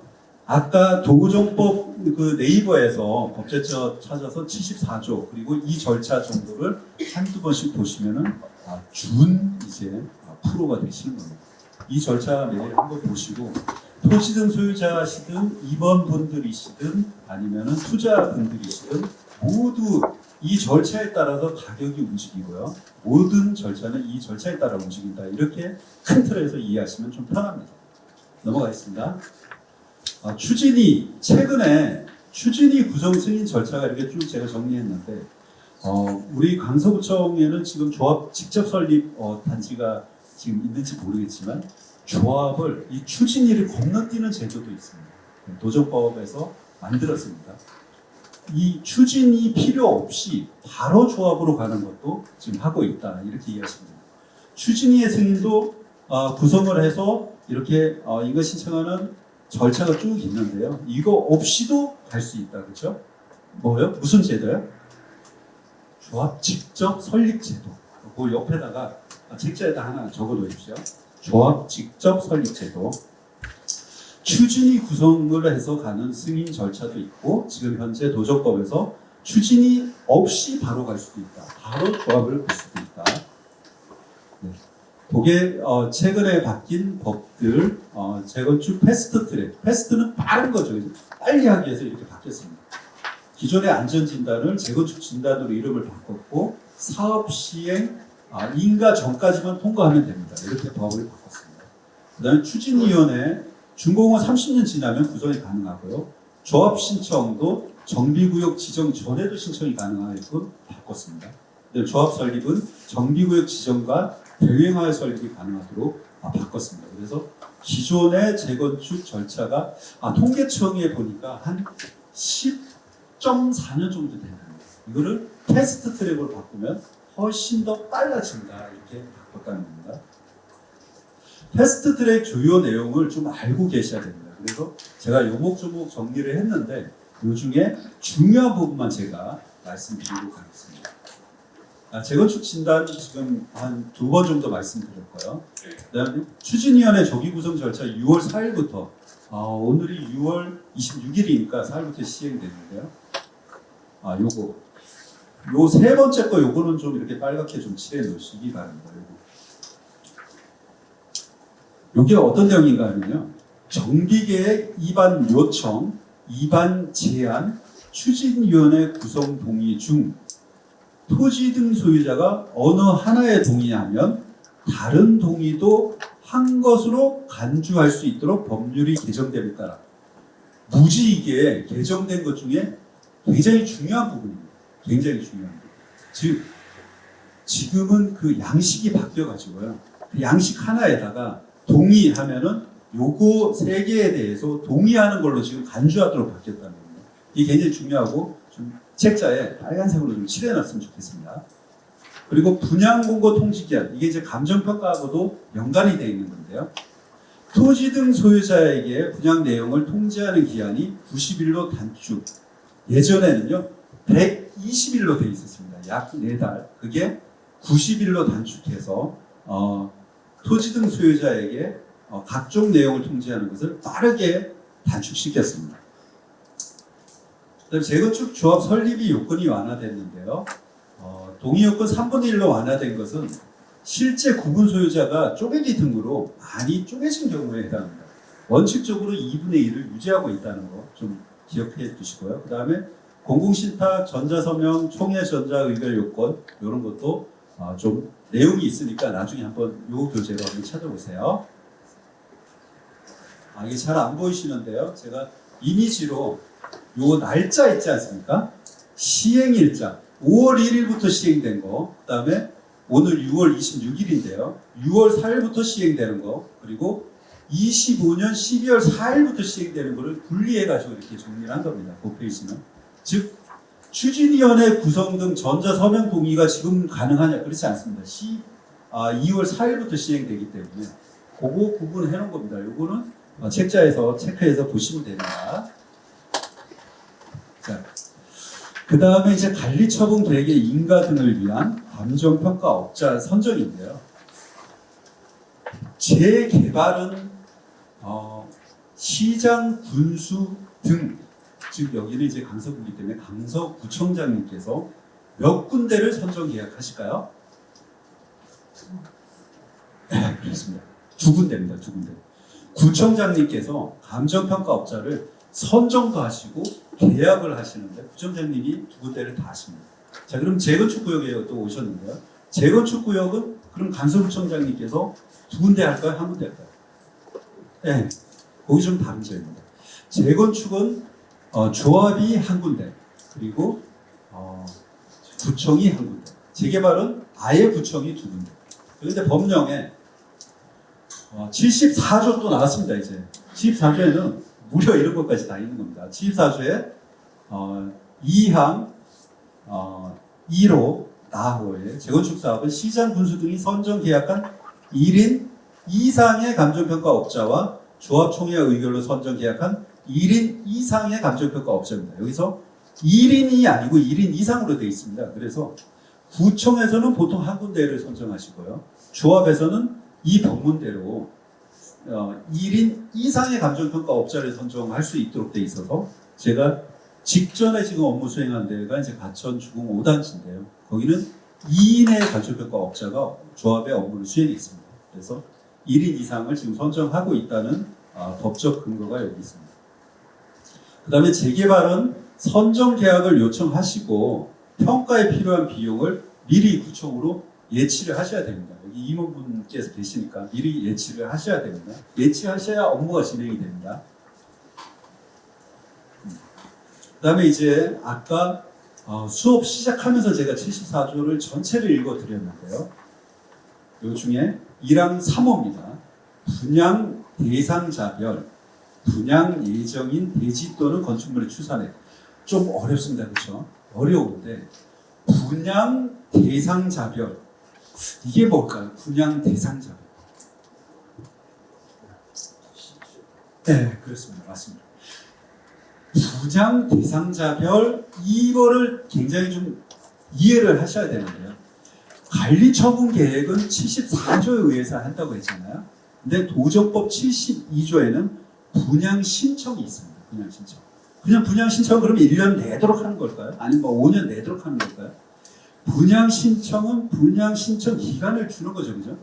아까 도정법 그 네이버에서 법제처 찾아서 74조 그리고 이 절차 정도를 한두 번씩 보시면은 이제 프로가 되시는 겁니다. 이 절차 매일 한번 보시고 토지 등 소유자시든 임원분들이시든 아니면은 투자분들이시든 모두 이 절차에 따라서 가격이 움직이고요. 모든 절차는 이 절차에 따라 움직인다. 이렇게 큰 틀에서 이해하시면 좀 편합니다. 넘어가겠습니다. 최근에 추진위 구성 승인 절차가 이렇게 쭉 제가 정리했는데 우리 강서구청에는 지금 조합 직접 설립 단지가 지금 있는지 모르겠지만 조합을 이 추진위를 건너뛰는 제도도 있습니다. 도정법에서 만들었습니다. 이 추진위 필요 없이 바로 조합으로 가는 것도 지금 하고 있다 이렇게 이해하시면 됩니다. 추진위의 승인도 구성을 해서 이렇게 이거 신청하는 절차가 쭉 있는데요. 이거 없이도 갈 수 있다, 그렇죠? 뭐요? 무슨 제도요? 조합 직접 설립 제도. 그 옆에다가 책자에다 하나 적어 놓으십시오. 조합 직접 설립 제도. 추진위 구성을 해서 가는 승인 절차도 있고 지금 현재 도정법에서 추진위 없이 바로 갈 수도 있다. 바로 조합을 갈 수도 있다. 네. 그게 최근에 바뀐 법들 재건축 패스트 트랙. 패스트는 빠른 거죠. 빨리 하기 위해서 이렇게 바뀌었습니다. 기존의 안전진단을 재건축 진단으로 이름을 바꿨고 사업 시행 인가 전까지만 통과하면 됩니다. 이렇게 법을 바꿨습니다. 그 다음에 추진위원회 준공은 30년 지나면 구성이 가능하고요. 조합 신청도 정비구역 지정 전에도 신청이 가능하게끔 바꿨습니다. 조합 설립은 정비구역 지정과 병행하여 설립이 가능하도록 바꿨습니다. 그래서 기존의 재건축 절차가 통계청에 보니까 한 10.4년 정도 된답니다. 이거를 패스트 트랙으로 바꾸면 훨씬 더 빨라진다 이렇게 바꿨다는 겁니다. 패스트 트랙 주요 내용을 좀 알고 계셔야 됩니다. 그래서 제가 요목조목 정리를 했는데 이 중에 중요한 부분만 제가 말씀드리고 가겠습니다. 재건축 진단 지금 한 2번 정도 말씀드렸고요. 그다음에 추진위원회 조기 구성 절차 6월 4일부터 오늘이 6월 26일이니까 4일부터 시행되는데요. 요 세 번째 거 요거는 좀 이렇게 빨갛게 좀 칠해 놓으시기 바랍니다. 요게 어떤 내용인가 하면요. 정비계획 입안 요청, 입안 제안, 추진위원회 구성 동의 중 토지 등 소유자가 어느 하나에 동의하면 다른 동의도 한 것으로 간주할 수 있도록 법률이 개정됨에 따라 무지이게 개정된 것 중에 굉장히 중요한 부분입니다. 굉장히 중요한 부분. 즉 지금은 그 양식이 바뀌어가지고요. 그 양식 하나에다가 동의하면은 요거 세 개에 대해서 동의하는 걸로 지금 간주하도록 바뀌었다는 겁니다. 이게 굉장히 중요하고 좀 책자에 빨간색으로 좀 칠해놨으면 좋겠습니다. 그리고 분양공고 통지기한 이게 이제 감정평가하고도 연관이 되어 있는 건데요. 토지 등 소유자에게 분양 내용을 통지하는 기한이 90일로 단축. 예전에는요 120일로 되어 있었습니다. 약 4달. 그게 90일로 단축해서 토지 등 소유자에게 각종 내용을 통지하는 것을 빠르게 단축시켰습니다. 그다음에 재건축 조합 설립이 요건이 완화됐는데요. 동의 요건 3분의 1로 완화된 것은 실제 구분 소유자가 쪼개기 등으로 많이 쪼개진 경우에 해당합니다. 원칙적으로 2분의 1을 유지하고 있다는 거 좀 기억해 두시고요. 그 다음에 공공신탁, 전자서명, 총회 전자의결 요건 이런 것도 좀 내용이 있으니까 나중에 한번 요 교재로 한번 찾아보세요. 이게 잘 안 보이시는데요. 제가 이미지로 요 날짜 있지 않습니까? 시행일자 5월 1일부터 시행된 거, 그 다음에 오늘 6월 26일인데요. 6월 4일부터 시행되는 거, 그리고 25년 12월 4일부터 시행되는 거를 분리해가지고 이렇게 정리를 한 겁니다. 그 페이지는. 즉, 추진위원회 구성 등 전자서명 동의가 지금 가능하냐? 그렇지 않습니다. 2월 4일부터 시행되기 때문에 그거 구분해 놓은 겁니다. 요거는 책자에서 체크해서 보시면 됩니다. 자, 그 다음에 이제 관리처분 계획의 인가 등을 위한 감정평가업자 선정인데요. 재개발은 시장, 군수 등, 즉 여기는 이제 강서구이기 때문에 강서구청장님께서 몇 군데를 선정 계약하실까요? 네, 그렇습니다. 2군데입니다. 2군데. 구청장님께서 감정평가업자를 선정도 하시고 계약을 하시는데 구청장님이 2군데를 다 하십니다. 자, 그럼 재건축구역에 또 오셨는데요. 재건축구역은 그럼 강서구청장님께서 2군데 할까요? 1군데 할까요? 네, 거기 좀 다른 점입니다. 재건축은 조합이 1군데, 그리고 구청이 1군데. 재개발은 아예 구청이 2군데. 그런데 법령에 74조 또 나왔습니다. 이제 74조에는 무려 이런 것까지 다 있는 겁니다. 74조에 2항 1호 나호에 재건축 사업은 시장 군수 등이 선정 계약한 1인 이상의 감정평가업자와 조합총회 의결로 선정 계약한 1인 이상의 감정평가업자입니다. 여기서 1인이 아니고 1인 이상으로 되어 있습니다. 그래서 구청에서는 보통 1군데를 선정하시고요. 조합에서는 이 법문대로 1인 이상의 감정평가업자를 선정할 수 있도록 되어 있어서 제가 직전에 지금 업무 수행한 데가 이제 가천 주공 5단지인데요. 거기는 2인의 감정평가업자가 조합의 업무를 수행했습니다. 그래서 1인 이상을 지금 선정하고 있다는 법적 근거가 여기 있습니다. 그 다음에 재개발은 선정 계약을 요청하시고 평가에 필요한 비용을 미리 구청으로 예치를 하셔야 됩니다. 여기 임원분께서 계시니까 미리 예치를 하셔야 됩니다. 예치하셔야 업무가 진행이 됩니다. 그 다음에 이제 아까 수업 시작하면서 제가 74조를 전체를 읽어드렸는데요. 요 중에 1항 3호입니다. 분양 대상자별, 분양 예정인 대지 또는 건축물의 추산액. 좀 어렵습니다. 그렇죠? 어려운데 분양 대상자별, 이게 뭘까요? 분양 대상자별. 네, 그렇습니다. 맞습니다. 분양 대상자별, 이거를 굉장히 좀 이해를 하셔야 되는데요. 관리처분 계획은 74조에 의해서 한다고 했잖아요. 근데 도정법 72조에는 분양 신청이 있습니다. 분양 신청. 그냥 분양 신청 그러면 1년 내도록 하는 걸까요? 아니면 뭐 5년 내도록 하는 걸까요? 분양 신청은 분양 신청 기간을 주는 거죠. 그죠?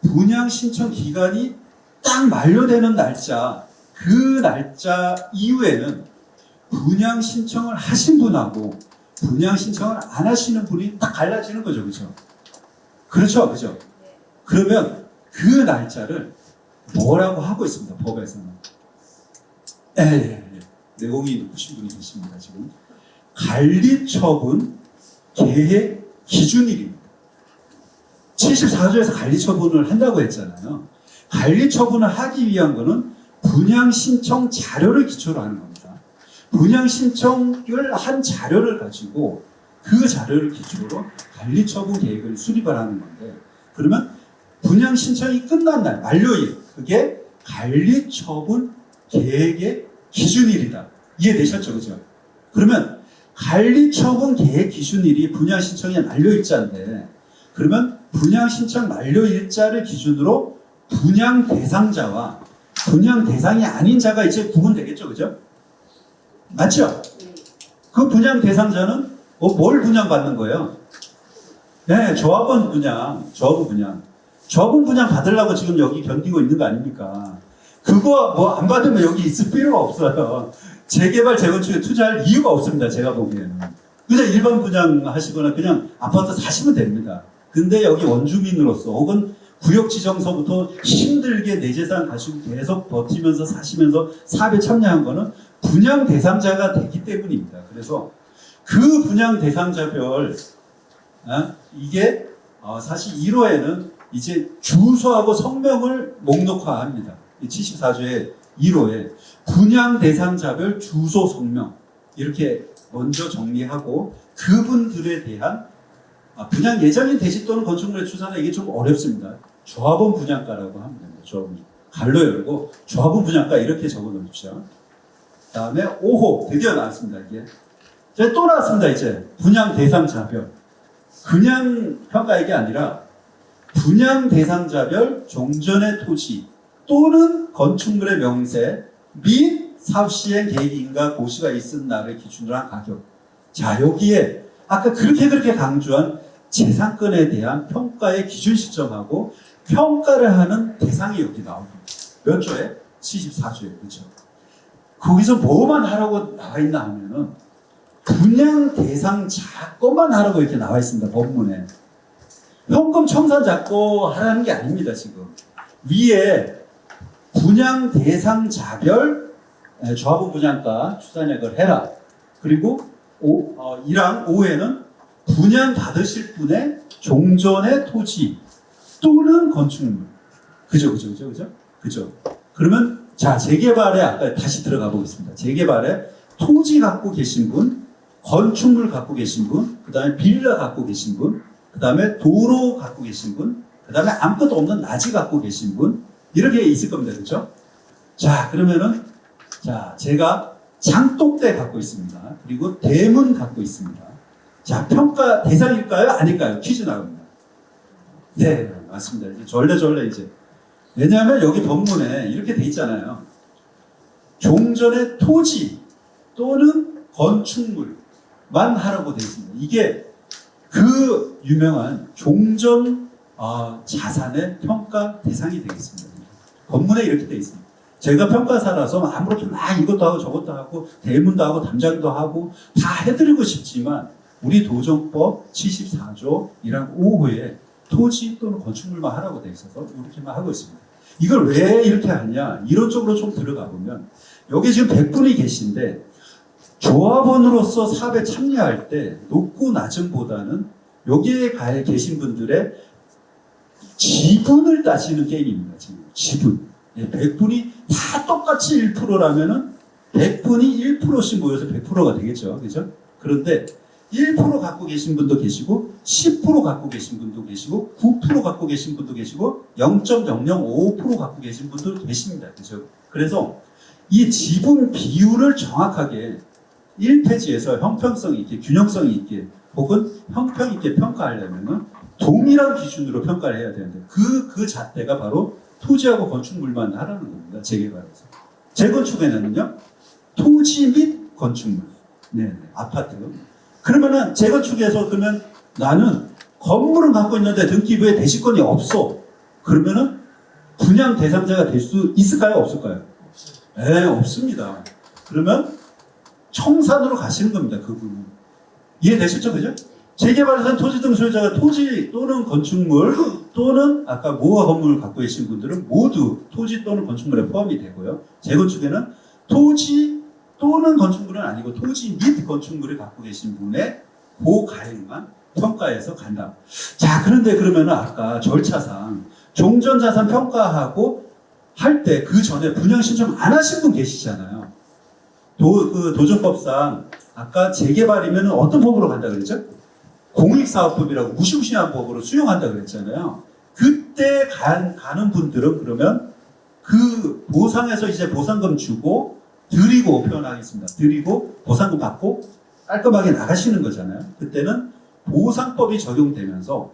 분양 신청 기간이 딱 만료되는 날짜, 그 날짜 이후에는 분양 신청을 하신 분하고 분양 신청을 안 하시는 분이 딱 갈라지는 거죠. 그죠? 그렇죠. 그죠? 그러면 그 날짜를 뭐라고 하고 있습니다. 법에서는. 내용이 높으신 분이 계십니다. 지금. 관리처분 계획 기준일입니다. 74조에서 관리처분을 한다고 했잖아요. 관리처분을 하기 위한 거는 분양 신청 자료를 기초로 하는 겁니다. 분양 신청을 한 자료를 가지고 그 자료를 기준으로 관리처분 계획을 수립을 하는 건데, 그러면 분양 신청이 끝난 날 만료일, 그게 관리처분 계획의 기준일이다. 이해되셨죠? 그죠? 그러면 관리처분 계획 기준일이 분양 신청의 만료일자인데, 그러면 분양 신청 만료일자를 기준으로 분양 대상자와 분양 대상이 아닌 자가 이제 구분되겠죠? 그죠? 맞죠? 그 분양 대상자는 뭘 분양받는 거예요? 네, 조합원 분양, 조합원 분양 받으려고 지금 여기 견디고 있는 거 아닙니까? 그거 뭐 안 받으면 여기 있을 필요가 없어요. 재개발, 재건축에 투자할 이유가 없습니다. 제가 보기에는. 그냥 일반 분양하시거나 그냥 아파트 사시면 됩니다. 근데 여기 원주민으로서 혹은 구역 지정서부터 힘들게 내 재산 가지고 계속 버티면서 사시면서 사업에 참여한 거는 분양 대상자가 되기 때문입니다. 그래서 그 분양 대상자별, 이게 사실 1호에는 이제 주소하고 성명을 목록화합니다. 74조의 1호에 분양 대상자별 주소 성명 이렇게 먼저 정리하고, 그분들에 대한 분양 예정인 대지 또는 건축물의 추산은 이게 좀 어렵습니다. 조합원 분양가라고 하면 됩니다. 조합원 갈로 열고 조합원 분양가 이렇게 적어 놓으십시오. 다음에 5호 드디어 나왔습니다. 이게 또 나왔습니다. 이제 분양 대상자별. 그냥 평가 이게 아니라 분양 대상자별 종전의 토지 또는 건축물의 명세 및 사업 시행 계획인가 고시가 있은 날을 기준으로 한 가격. 자, 여기에 아까 그렇게 강조한 재산권에 대한 평가의 기준 시점하고 평가를 하는 대상이 여기 나옵니다. 몇 조에? 74조에. 그렇죠? 거기서 뭐만 하라고 나와 있나 하면은 분양 대상자 것만 하라고 이렇게 나와 있습니다. 법문에. 현금 청산자 거 하라는 게 아닙니다. 지금. 위에 분양 대상자별 조합원 분양가 추산액을 해라. 그리고 1항 5에는 분양 받으실 분의 종전의 토지 또는 건축물. 그죠? 그러면 자, 재개발에 아까 다시 들어가 보겠습니다. 재개발에 토지 갖고 계신 분, 건축물 갖고 계신 분, 그 다음에 빌라 갖고 계신 분, 그 다음에 도로 갖고 계신 분, 그 다음에 아무것도 없는 나지 갖고 계신 분, 이렇게 있을 겁니다. 그렇죠? 자, 그러면은 자, 제가 장독대 갖고 있습니다. 그리고 대문 갖고 있습니다. 자, 평가 대상일까요? 아닐까요? 퀴즈 나옵니다. 네, 맞습니다. 이제 절레 이제. 왜냐하면 여기 법문에 이렇게 돼 있잖아요. 종전의 토지 또는 건축물만 하라고 돼 있습니다. 이게 그 유명한 종전 자산의 평가 대상이 되겠습니다. 법문에 이렇게 돼 있습니다. 제가 평가사라서 아무렇게 막 이것도 하고 저것도 하고 대문도 하고 담장도 하고 다 해드리고 싶지만 우리 도정법 74조 1항 5호에 토지 또는 건축물만 하라고 돼 있어서 이렇게만 하고 있습니다. 이걸 왜 이렇게 하냐? 이런 쪽으로 좀 들어가 보면 여기 지금 100분이 계신데 조합원으로서 사업에 참여할 때 높고 낮음보다는 여기에 계신 분들의 지분을 따지는 게임입니다. 지금 지분. 100분이 다 똑같이 1%라면은 100분이 1%씩 모여서 100%가 되겠죠. 그죠? 그런데 1% 갖고 계신 분도 계시고 10% 갖고 계신 분도 계시고 9% 갖고 계신 분도 계시고 0.005% 갖고 계신 분도 계십니다. 그죠? 그래서 이 지분 비율을 정확하게 1페이지에서 형평성 있게 균형성 있게 혹은 형평 있게 평가하려면 동일한 기준으로 평가를 해야 되는데 그 잣대가 바로 토지하고 건축물만 하라는 겁니다. 재개발에서. 재건축에는요. 토지 및 건축물. 네, 아파트. 그러면은 재건축에서 그러면 나는 건물은 갖고 있는데 등기부에 대시권이 없어. 그러면은 분양 대상자가 될 수 있을까요? 없을까요? 네, 없습니다. 그러면 청산으로 가시는 겁니다. 그분은. 이해되셨죠? 그죠? 재개발에서는 토지 등 소유자가 토지 또는 건축물 또는 아까 모가 건물을 갖고 계신 분들은 모두 토지 또는 건축물에 포함이 되고요. 재건축에는 토지 또는 건축물은 아니고 토지 및 건축물을 갖고 계신 분의 그 가액만 평가해서 간다. 자, 그런데 그러면은 아까 절차상 종전자산 평가하고 할 때 그 전에 분양 신청 안 하신 분 계시잖아요. 도정법상 아까 재개발이면 어떤 법으로 간다 그랬죠? 공익사업법이라고 무시무시한 법으로 수용한다 그랬잖아요. 그때 가는 분들은 그러면 그 보상에서 이제 보상금 주고 드리고 표현하겠습니다. 드리고 보상금 받고 깔끔하게 나가시는 거잖아요. 그때는 보상법이 적용되면서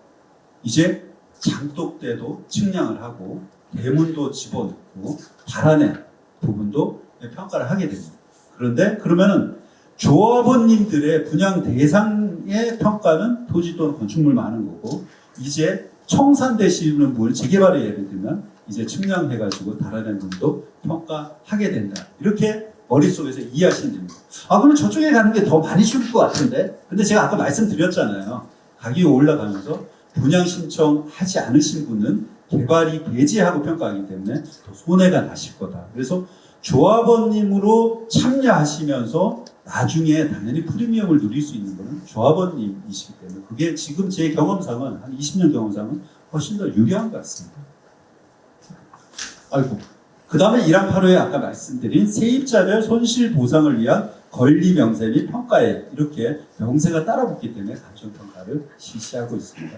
이제 장독대도 측량을 하고 대문도 집어넣고 발안의 부분도 평가를 하게 됩니다. 그런데 그러면은 조합원님들의 분양 대상의 평가는 토지 또는 건축물만 하는 거고 이제 청산되시는 분, 재개발에 예를 들면 이제 측량해가지고 달아낸 분도 평가하게 된다. 이렇게 머릿속에서 이해하시면 됩니다. 아, 그러면 저쪽에 가는 게 더 많이 줄 것 같은데? 근데 제가 아까 말씀드렸잖아요. 가격이 올라가면서 분양 신청하지 않으신 분은 개발이 배제하고 평가하기 때문에 더 손해가 나실 거다. 그래서 조합원님으로 참여하시면서 나중에 당연히 프리미엄을 누릴 수 있는 것은 조합원님이시기 때문에 그게 지금 제 경험상은 한 20년 경험상은 훨씬 더 유리한 것 같습니다. 아이고. 그 다음에 1항 8호에 아까 말씀드린 세입자별 손실 보상을 위한 권리 명세 및 평가에 이렇게 명세가 따라붙기 때문에 감정평가를 실시하고 있습니다.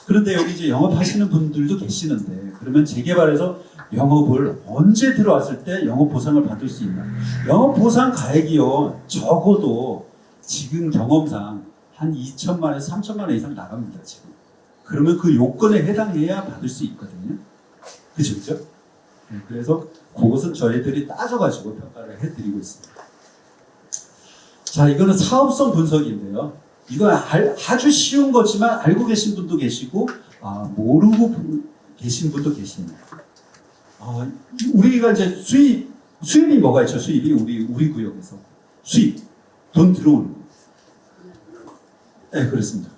그런데 여기 이제 영업하시는 분들도 계시는데 그러면 재개발에서 영업을 언제 들어왔을 때 영업 보상을 받을 수 있나? 영업 보상 가액이요 적어도 지금 경험상 한 2천만 원에서 3천만 원 이상 나갑니다 지금. 그러면 그 요건에 해당해야 받을 수 있거든요. 그죠? 네, 그래서 그것은 저희들이 따져가지고 평가를 해드리고 있습니다. 자, 이거는 사업성 분석인데요. 이거 아주 쉬운 거지만 알고 계신 분도 계시고 모르고 계신 분도 계십니다. 우리가 이제 수입이 뭐가 있죠? 수입이 우리 구역에서 수입 돈 들어오는 거. 네, 그렇습니다.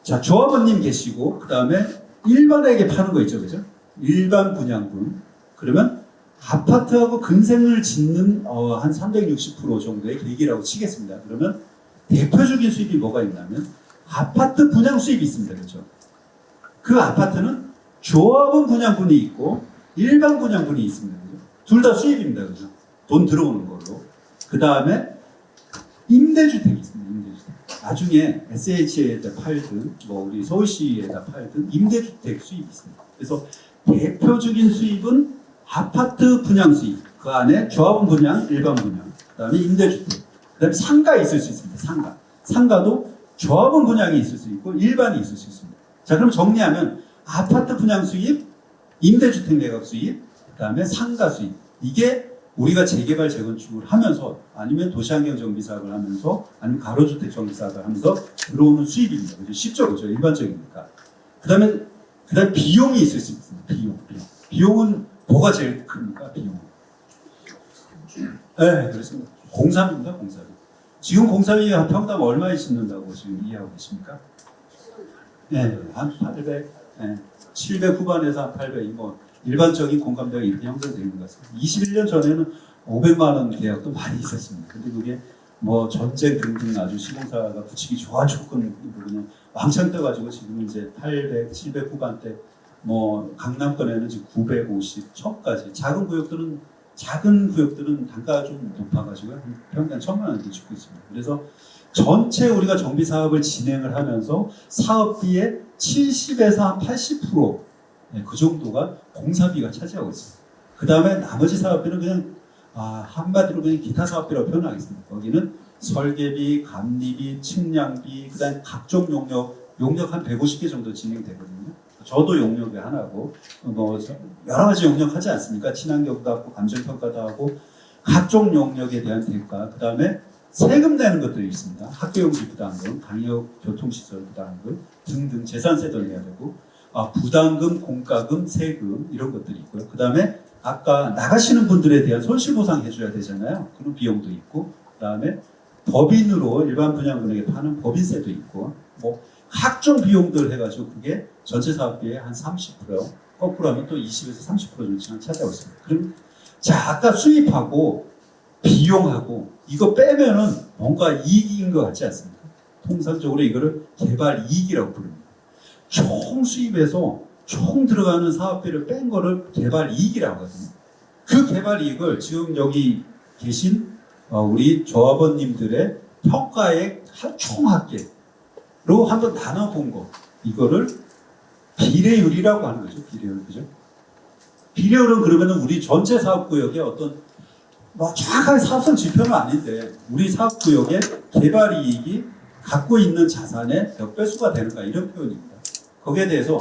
자, 조합원님 계시고 그 다음에 일반에게 파는 거 있죠, 그죠? 일반 분양분. 그러면 아파트하고 근생을 짓는 한 360% 정도의 계획이라고 치겠습니다. 그러면 대표적인 수입이 뭐가 있냐면 아파트 분양 수입이 있습니다. 그렇죠? 그 아파트는 조합원 분양분이 있고 일반 분양분이 있습니다. 둘 다 수입입니다. 그렇죠? 돈 들어오는 걸로. 그 다음에 임대주택이 있습니다. 임대주택. 나중에 SH에다 팔든 우리 서울시에다 팔든 임대주택 수입이 있습니다. 그래서 대표적인 수입은 아파트 분양 수입, 그 안에 조합원 분양, 일반 분양, 그 다음에 임대주택, 그 다음에 상가 있을 수 있습니다. 상가도 조합원 분양이 있을 수 있고 일반이 있을 수 있습니다. 자, 그럼 정리하면 아파트 분양 수입, 임대주택 매각 수입, 그 다음에 상가 수입. 이게 우리가 재개발 재건축을 하면서 아니면 도시환경 정비 사업을 하면서 아니면 가로주택 정비 사업을 하면서 들어오는 수입입니다. 그죠? 쉽죠, 그죠? 일반적이니까. 그 다음에 비용이 있을 수 있습니다. 비용은 뭐가 제일 큽니까? 비용. 네, 그렇습니다. 공삼입니다, 공삼. 지금 공삼이 한 평당 얼마에 짓는다고 지금 이해하고 계십니까? 네, 한 800, 네, 700 후반에서 한 800, 뭐 일반적인 공감대가 이렇게 형성되는 것 같습니다. 21년 전에는 500만 원 계약도 많이 있었습니다. 근데 그게 뭐 전쟁 등등 아주 시공사가 붙이기 좋은 조건으로 그냥 왕창 떠가지고 지금 이제 800, 700 후반대, 뭐 강남권에는 지금 950, 1000까지 작은 구역들은 단가가 좀 높아가지고 평당 1000만 원대 주고 있습니다. 그래서 전체 우리가 정비 사업을 진행을 하면서 사업비의 70에서 한 80%, 그 정도가 공사비가 차지하고 있습니다. 그 다음에 나머지 사업비는 그냥 한마디로 그냥 기타 사업비라고 표현하겠습니다. 거기는 설계비, 감리비, 측량비, 그다음 각종 용역 한 150개 정도 진행되거든요. 저도 용역의 하나고 뭐 여러 가지 용역하지 않습니까? 친환경도 하고 감정평가도 하고 각종 용역에 대한 대가, 그다음에 세금 내는 것들이 있습니다. 학교용지 부담금, 강역 교통시설 부담금 등등 재산세도 내야 되고 부담금, 공과금, 세금 이런 것들이 있고요. 그다음에 아까 나가시는 분들에 대한 손실보상 해줘야 되잖아요. 그런 비용도 있고, 그다음에 법인으로 일반 분양분에게 파는 법인세도 있고, 뭐 각종 비용들 해가지고 그게 전체 사업비의 한 30%, 거꾸로 하면 또 20에서 30% 정도만 차지하고 있습니다. 그럼 자, 아까 수입하고 비용하고 이거 빼면은 뭔가 이익인 것 같지 않습니까? 통상적으로 이거를 개발 이익이라고 부릅니다. 총 수입에서 총 들어가는 사업비를 뺀 거를 개발 이익이라고 하거든요. 그 개발 이익을 지금 여기 계신 우리 조합원님들의 평가액 총 합계로 한번 나눠본 거, 이거를 비례율이라고 하는 거죠. 비례율, 그죠? 비례율은 그러면은 우리 전체 사업구역의 어떤 뭐 정확하게 사업성 지표는 아닌데 우리 사업구역의 개발 이익이 갖고 있는 자산의 몇 배수가 되는가, 이런 표현입니다. 거기에 대해서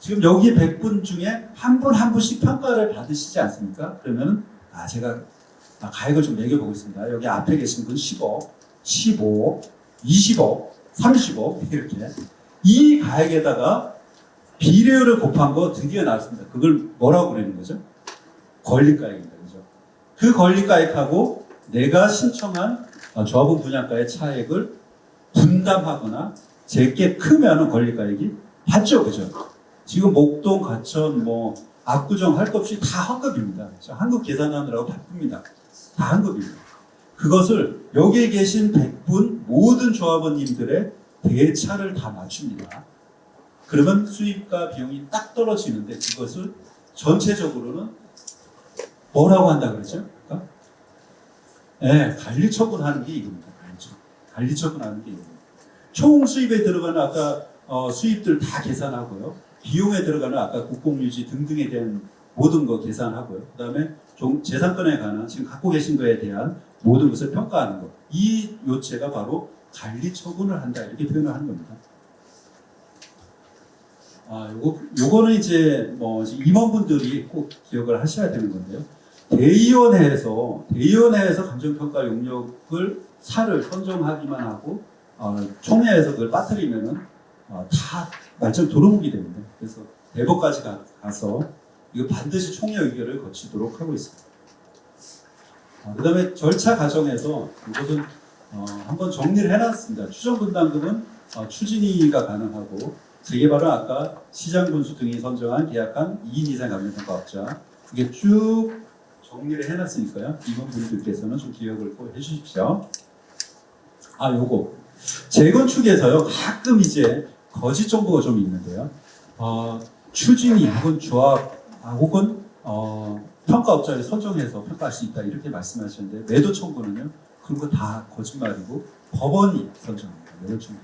지금 여기 100분 중에 한 분 한 분씩 평가를 받으시지 않습니까? 그러면은 제가 가액을 좀 매겨보겠습니다. 여기 앞에 계신 분 10억, 15억, 20억, 30억 이렇게 이 가액에다가 비례율을 곱한 거 드디어 나왔습니다. 그걸 뭐라고 그러는 거죠? 권리가액입니다. 그죠? 그 권리가액하고 내가 신청한 조합원 분양가의 차액을 분담하거나 제게 크면 권리가액이 받죠. 그죠? 지금 목동, 가천, 뭐 압구정 할 것 없이 다 환급입니다. 환급 계산하느라고 바쁩니다. 다 환급입니다. 그것을 여기에 계신 100분 모든 조합원님들의 대차를 다 맞춥니다. 그러면 수입과 비용이 딱 떨어지는데 그것을 전체적으로는 뭐라고 한다 그러죠? 네, 관리처분하는 게 이겁니다. 관리처분하는 게 이겁니다. 총 수입에 들어가는 아까 수입들 다 계산하고요. 비용에 들어가는 아까 국공유지 등등에 대한 모든 거 계산하고요. 그 다음에 재산권에 관한 지금 갖고 계신 거에 대한 모든 것을 평가하는 것. 이 요체가 바로 관리처분을 한다, 이렇게 표현을 하는 겁니다. 요거는 이제 뭐 임원분들이 꼭 기억을 하셔야 되는 건데요. 대의원회에서 감정평가 용역을 사를 선정하기만 하고 총회에서 그걸 빠뜨리면은 다 말점 도루묵이 됩니다. 그래서 대법까지 가서 이거 반드시 총회 의결을 거치도록 하고 있습니다. 그 다음에 절차 과정에서 이것은 한번 정리를 해놨습니다. 추정분담금은 추진위가 가능하고 재개발은 아까 시장군수 등이 선정한 계약한 2인 이상 감정평가업자, 이게 쭉 정리를 해놨으니까요. 임원분들께서는 좀 기억을 꼭 해주십시오. 요거 재건축에서요 가끔 이제 거짓 정보가 좀 있는데요. 추진위 혹은 조합 혹은 평가업자를 선정해서 평가할 수 있다, 이렇게 말씀하셨는데 매도 청구는요 그런 거 다 거짓말이고 법원이 선정합니다. 매도 청구.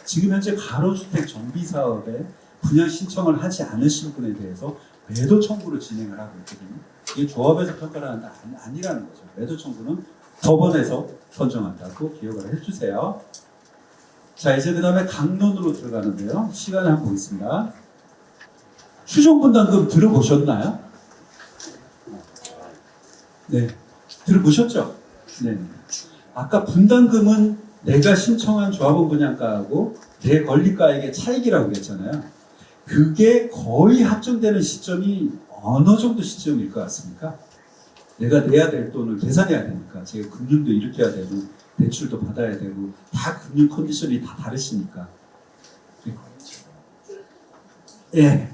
지금 현재 가로주택 정비 사업에 분양 신청을 하지 않으신 분에 대해서 매도 청구를 진행을 하고 있거든요. 이게 조합에서 평가를 한다 아니라는 거죠. 매도 청구는 법원에서 선정한다고 기억을 해주세요. 자, 이제 그 다음에 강론으로 들어가는데요. 시간을 한번 보겠습니다. 추정분담금 들어보셨나요? 네, 들어보셨죠? 네. 아까 분담금은 내가 신청한 조합원 분양가하고 내 권리가액의 차익이라고 했잖아요. 그게 거의 합정되는 시점이 어느 정도 시점일 것 같습니까? 내가 내야 될 돈을 계산해야 되니까 제가 금융도 일으켜야 되고 대출도 받아야 되고 다 금융 컨디션이 다 다르시니까 예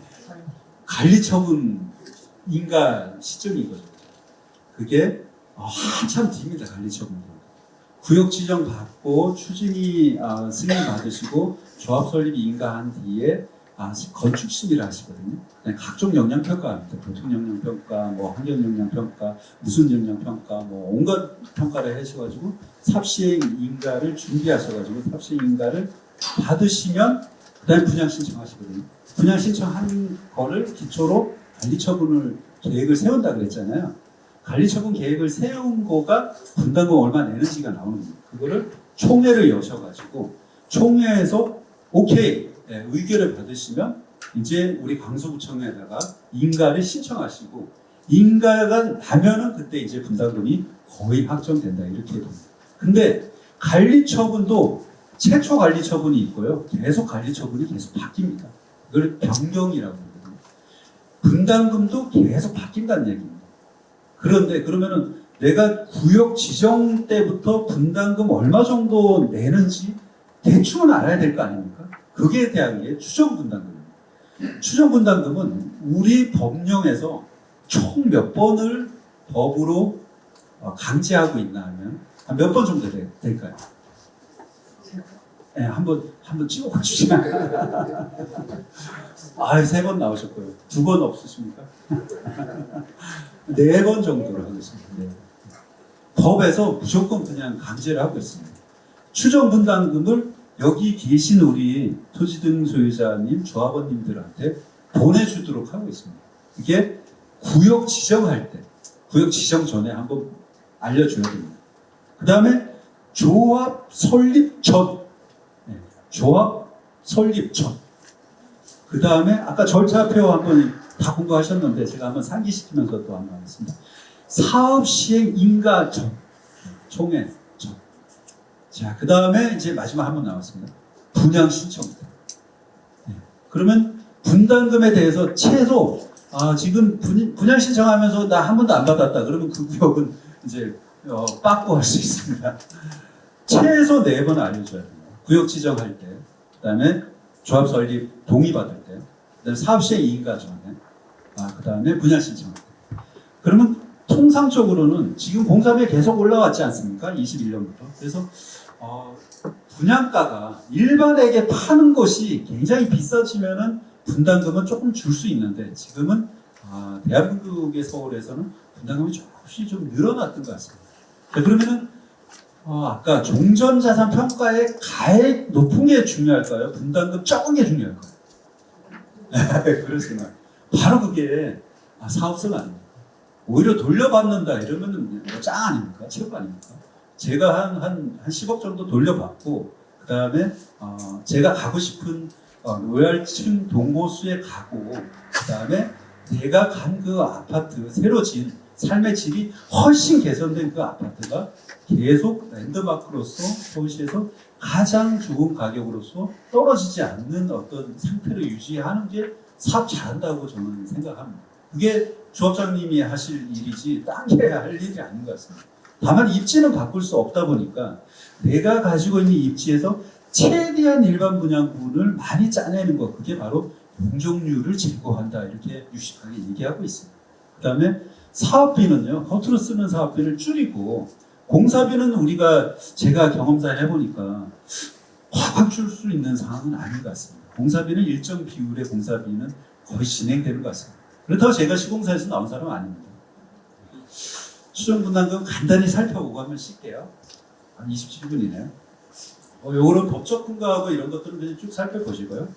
관리처분 인가 시점이거든요. 그게 한참 뒤입니다. 관리처분도 구역 지정 받고 추진이 승인 받으시고 조합 설립이 인가한 뒤에 건축 심의를 하시거든요. 각종 영향 평가합니다. 교통 영향 평가, 뭐 환경 영향 평가, 무슨 영향 평가, 뭐 온갖 평가를 하셔가지고 삽시행 인가를 준비하셔가지고 삽시행 인가를 받으시면 그다음에 분양 신청하시거든요. 분양 신청한 거를 기초로 관리처분을 계획을 세운다 그랬잖아요. 관리처분 계획을 세운 거가 분담금 얼마 내는지가 나오는 거예요. 그거를 총회를 여셔가지고 총회에서 오케이 의결을 받으시면 이제 우리 강서구청에다가 인가를 신청하시고 인가가 나면은 그때 이제 분담금이 거의 확정된다 이렇게 됩니다. 근데 관리처분도 최초 관리처분이 있고요. 계속 관리처분이 계속 바뀝니다. 그걸 변경이라고 하거든요. 분담금도 계속 바뀐다는 얘기입니다. 그런데 그러면은 내가 구역 지정 때부터 분담금 얼마 정도 내는지 대충은 알아야 될 거 아닙니까? 그게 대한 게 추정 분담금입니다. 추정 분담금은 우리 법령에서 총 몇 번을 법으로 강제하고 있나 하면 한 몇 번 정도 될까요? 네, 한번 찍어봐 주시면. 3번 나오셨고요. 2번 없으십니까? 4번 정도로 하겠습니다. 네. 법에서 무조건 그냥 강제를 하고 있습니다. 추정 분담금을 여기 계신 우리 토지 등 소유자님, 조합원님들한테 보내주도록 하고 있습니다. 이게 구역 지정할 때, 구역 지정 전에 한번 알려줘야 됩니다. 그 다음에 조합 설립 전, 조합 설립 전. 그 다음에 아까 절차표 한번 다 공부하셨는데 제가 한번 상기시키면서 또 한번 하겠습니다. 사업 시행 인가 전, 총회 전. 자, 그 다음에 이제 마지막 한 번 나왔습니다. 분양 신청 때. 그러면 분담금에 대해서 최소 지금 분양 신청하면서 나 한 번도 안 받았다. 그러면 그 구역은 이제 빠꾸 할 수 있습니다. 최소 4번 알려줘야 됩니다. 구역 지정할 때, 그 다음에 조합 설립 동의 받을 때, 그 다음에 사업 시행 인가 전에, 그 다음에 분양 신청할 때. 그러면 통상적으로는 지금 공사비에 계속 올라왔지 않습니까? 21년부터. 그래서 분양가가 일반에게 파는 것이 굉장히 비싸지면은 분담금은 조금 줄 수 있는데 지금은 대한민국의 서울에서는 분담금이 조금씩 좀 늘어났던 것 같습니다. 그러면은 아까 종전자산 평가의 가액 높은 게 중요할까요? 분담금 적은 게 중요할까요? 그렇습니다. 바로 그게 사업성 아닙니까? 오히려 돌려받는다 이러면은 짱 아닙니까? 최고 아닙니까? 제가 한 10억 정도 돌려받고 그 다음에 제가 가고 싶은 로얄층 동호수에 가고 그 다음에 내가 간 그 아파트 새로 지은 삶의 질이 훨씬 개선된 그 아파트가 계속 랜드마크로서 서울시에서 가장 좋은 가격으로서 떨어지지 않는 어떤 상태를 유지하는 게 사업 잘한다고 저는 생각합니다. 그게 조합장님이 하실 일이지 딴 게 할 일이 아닌 것 같습니다. 다만 입지는 바꿀 수 없다 보니까 내가 가지고 있는 입지에서 최대한 일반 분양분을 많이 짜내는 것, 그게 바로 용적률을 제거한다 이렇게 유식하게 얘기하고 있습니다. 그 다음에 사업비는요, 겉으로 쓰는 사업비를 줄이고 공사비는 제가 경험상 해보니까 확 줄 수 있는 상황은 아닌 것 같습니다. 공사비는 일정 비율의 공사비는 거의 진행되는 것 같습니다. 그렇다고 제가 시공사에서 나온 사람은 아닙니다. 추정 분담금 간단히 살펴보고 한번 쉴게요. 한 27분이네요. 요거는 법적 근거하고 이런 것들은 그냥 쭉 살펴보시고요.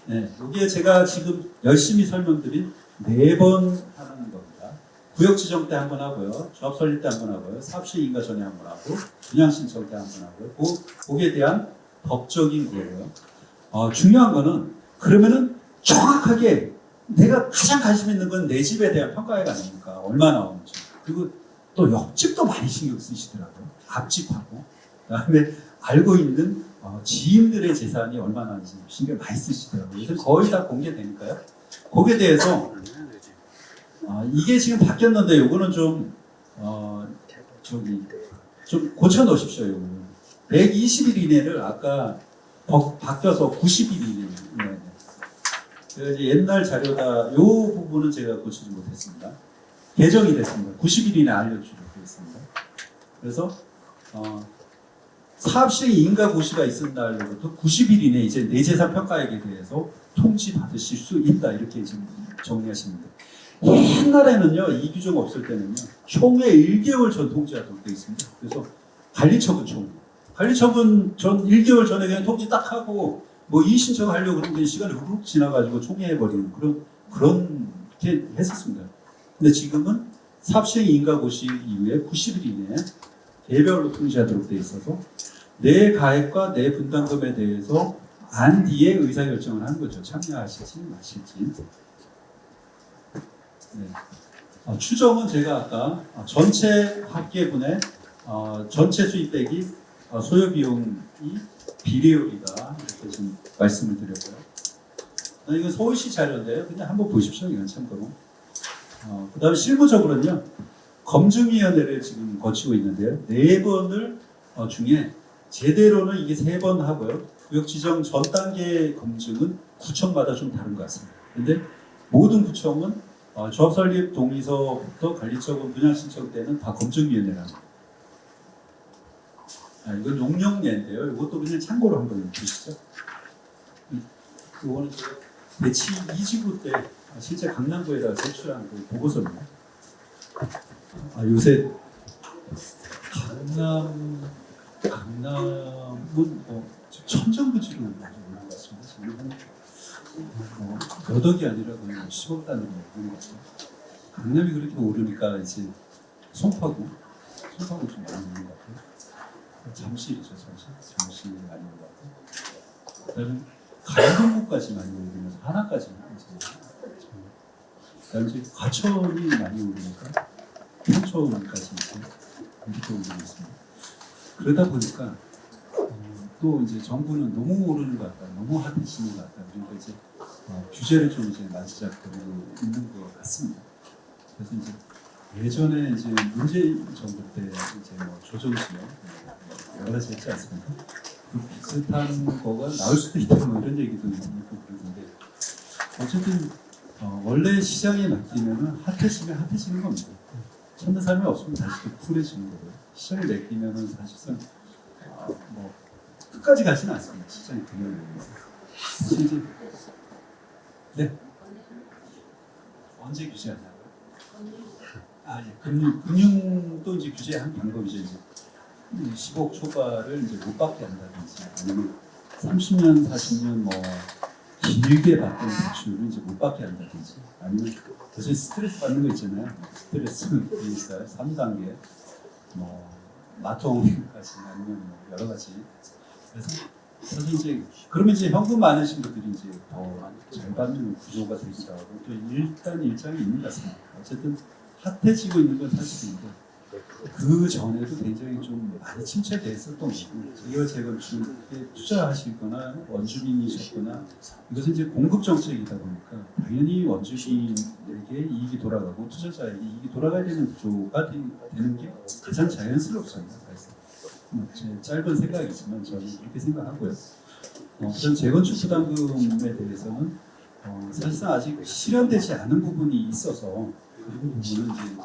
네, 여기에 제가 지금 열심히 설명드린 4번 하는 겁니다. 구역 지정 때 한 번 하고요. 조합 설립 때 한 번 하고요. 사업 시행 인가 전에 한 번 하고 분양 신청 때 한 번 하고요. 거기에 대한 법적인 거고요. 중요한 거는 그러면은 정확하게 내가 가장 관심 있는 건 내 집에 대한 평가액 아닙니까? 얼마 나오는지. 그리고 또 옆집도 많이 신경 쓰시더라고요. 앞집하고. 그다음에 알고 있는 지인들의 재산이 얼마나 나는지 신경 많이 쓰시더라고요. 그래서 거의 다 공개되니까요. 거기에 대해서 이게 지금 바뀌었는데 요거는 좀 좀 고쳐 놓으십시오. 요거는 120일 이내를 아까 바뀌어서 90일 이내. 그래서 이제 옛날 자료다 요 부분은 제가 고치지 못했습니다. 개정이 됐습니다. 90일 이내 알려주도록 하겠습니다. 그래서 사업 시행 인가 고시가 있은 날로부터 90일 이내 이제 내 재산 평가액에 대해서 통지 받으실 수 있다 이렇게 지금 정리하십니다. 옛날에는요 이 규정 없을 때는요 총회 1개월 전 통지하도록 되어 있습니다. 그래서 관리처분 전 1개월 전에 그냥 통지 딱 하고 뭐 이의신청 하려고 그러는데 시간이 후룩 지나가지고 총회해버리는 그렇게 했었습니다. 근데 지금은 사업시행 인가고시 이후에 90일 이내에 개별로 통지하도록 되어 있어서 내 가액과 내 분담금에 대해서 안 뒤에 의사결정을 하는 거죠. 참여하실지 마실지. 네. 추정은 제가 아까 전체 합계분의 전체 수입 빼기 소요 비용이 비례율이다 이렇게 지금 말씀을 드렸고요. 이건 서울시 자료인데요. 그냥 한번 보십시오. 이건 참고로. 그다음에 실무적으로는요. 검증위원회를 지금 거치고 있는데요. 4번을 중에 제대로는 이게 3번 하고요. 구역 지정 전 단계 검증은 구청마다 좀 다른 것 같습니다. 근데 모든 구청은 조합 설립 동의서부터 관리처분 분양 신청 때는 다 검증위원회를 합니다. 이건 용역례인데요. 이것도 그냥 참고로 한번 보시죠. 이거는 배치 2지구 때 실제 강남구에다가 제출한 그 보고서입니다. 요새 강남은 천정부지로 많이 오는 것 같습니다. 지금 몇 억이 아니라 거의 10억 단위로 오는 것 같아요. 강남이 그렇게 오르니까 이제 송파구 좀 많이 오는 것 같아요. 잠실이죠, 잠실 많이 오는 것 같아요. 그다음에 강동구까지 많이 오르면서 하나까지 그다음에 이제 과천이 많이 오르니까 평촌까지 이렇게 오르고 있습니다. 그러다 보니까 또 이제 정부는 너무 오르는 것 같다, 너무 핫해지는 것 같다. 그러니까 이제 규제를 좀 이제 맞이작거리고 있는 것 같습니다. 그래서 이제 예전에 이제 문재인 정부 때 이제 조정시요 여러 가지 했지 않습니까? 그 비슷한 거가 나올 수도 있다 뭐 이런 얘기도 있고 그러는데 어쨌든 원래 시장에 맡기면은 핫해지면 핫해지는 겁니다. 찾는 사람이 없으면 다시 또 쿨해지는 거고요. 시장에 맡기면은 사실상 끝까지 가지는 않습니다. 시장이 그냥 이제 네 언제 규제하냐고요? 금융도 이제 규제한 방법이죠. 이제 10억 초과를 이제 못 받게 한다든지 아니면 30년, 40년 길게 받던 대출을 이제 못 받게 한다든지 아니면 요새 스트레스 받는 거 있잖아요. 스트레스 있어요. 3단계 마통까지 아니면 여러 가지. 그래서 사실 이제 그러면 이제 현금 많으신 분들이 이제 더 잘 받는 구조가 되기도 하고 또 일단 일장이 있는 것 같습니다. 어쨌든 핫해지고 있는 건 사실인데 그 전에도 굉장히 좀 많이 침체돼 있었던 거고 지역 재건축에 투자하시거나 원주민이셨거나 이것은 이제 공급 정책이다 보니까 당연히 원주민에게 이익이 돌아가고 투자자에게 이익이 돌아가야 되는 구조가 되는 게 가장 자연스럽습니다. 그래서 제 짧은 생각이지만 저는 그렇게 생각하고요. 그런 재건축 부담금에 대해서는 사실상 아직 실현되지 않은 부분이 있어서 그 부분은 이제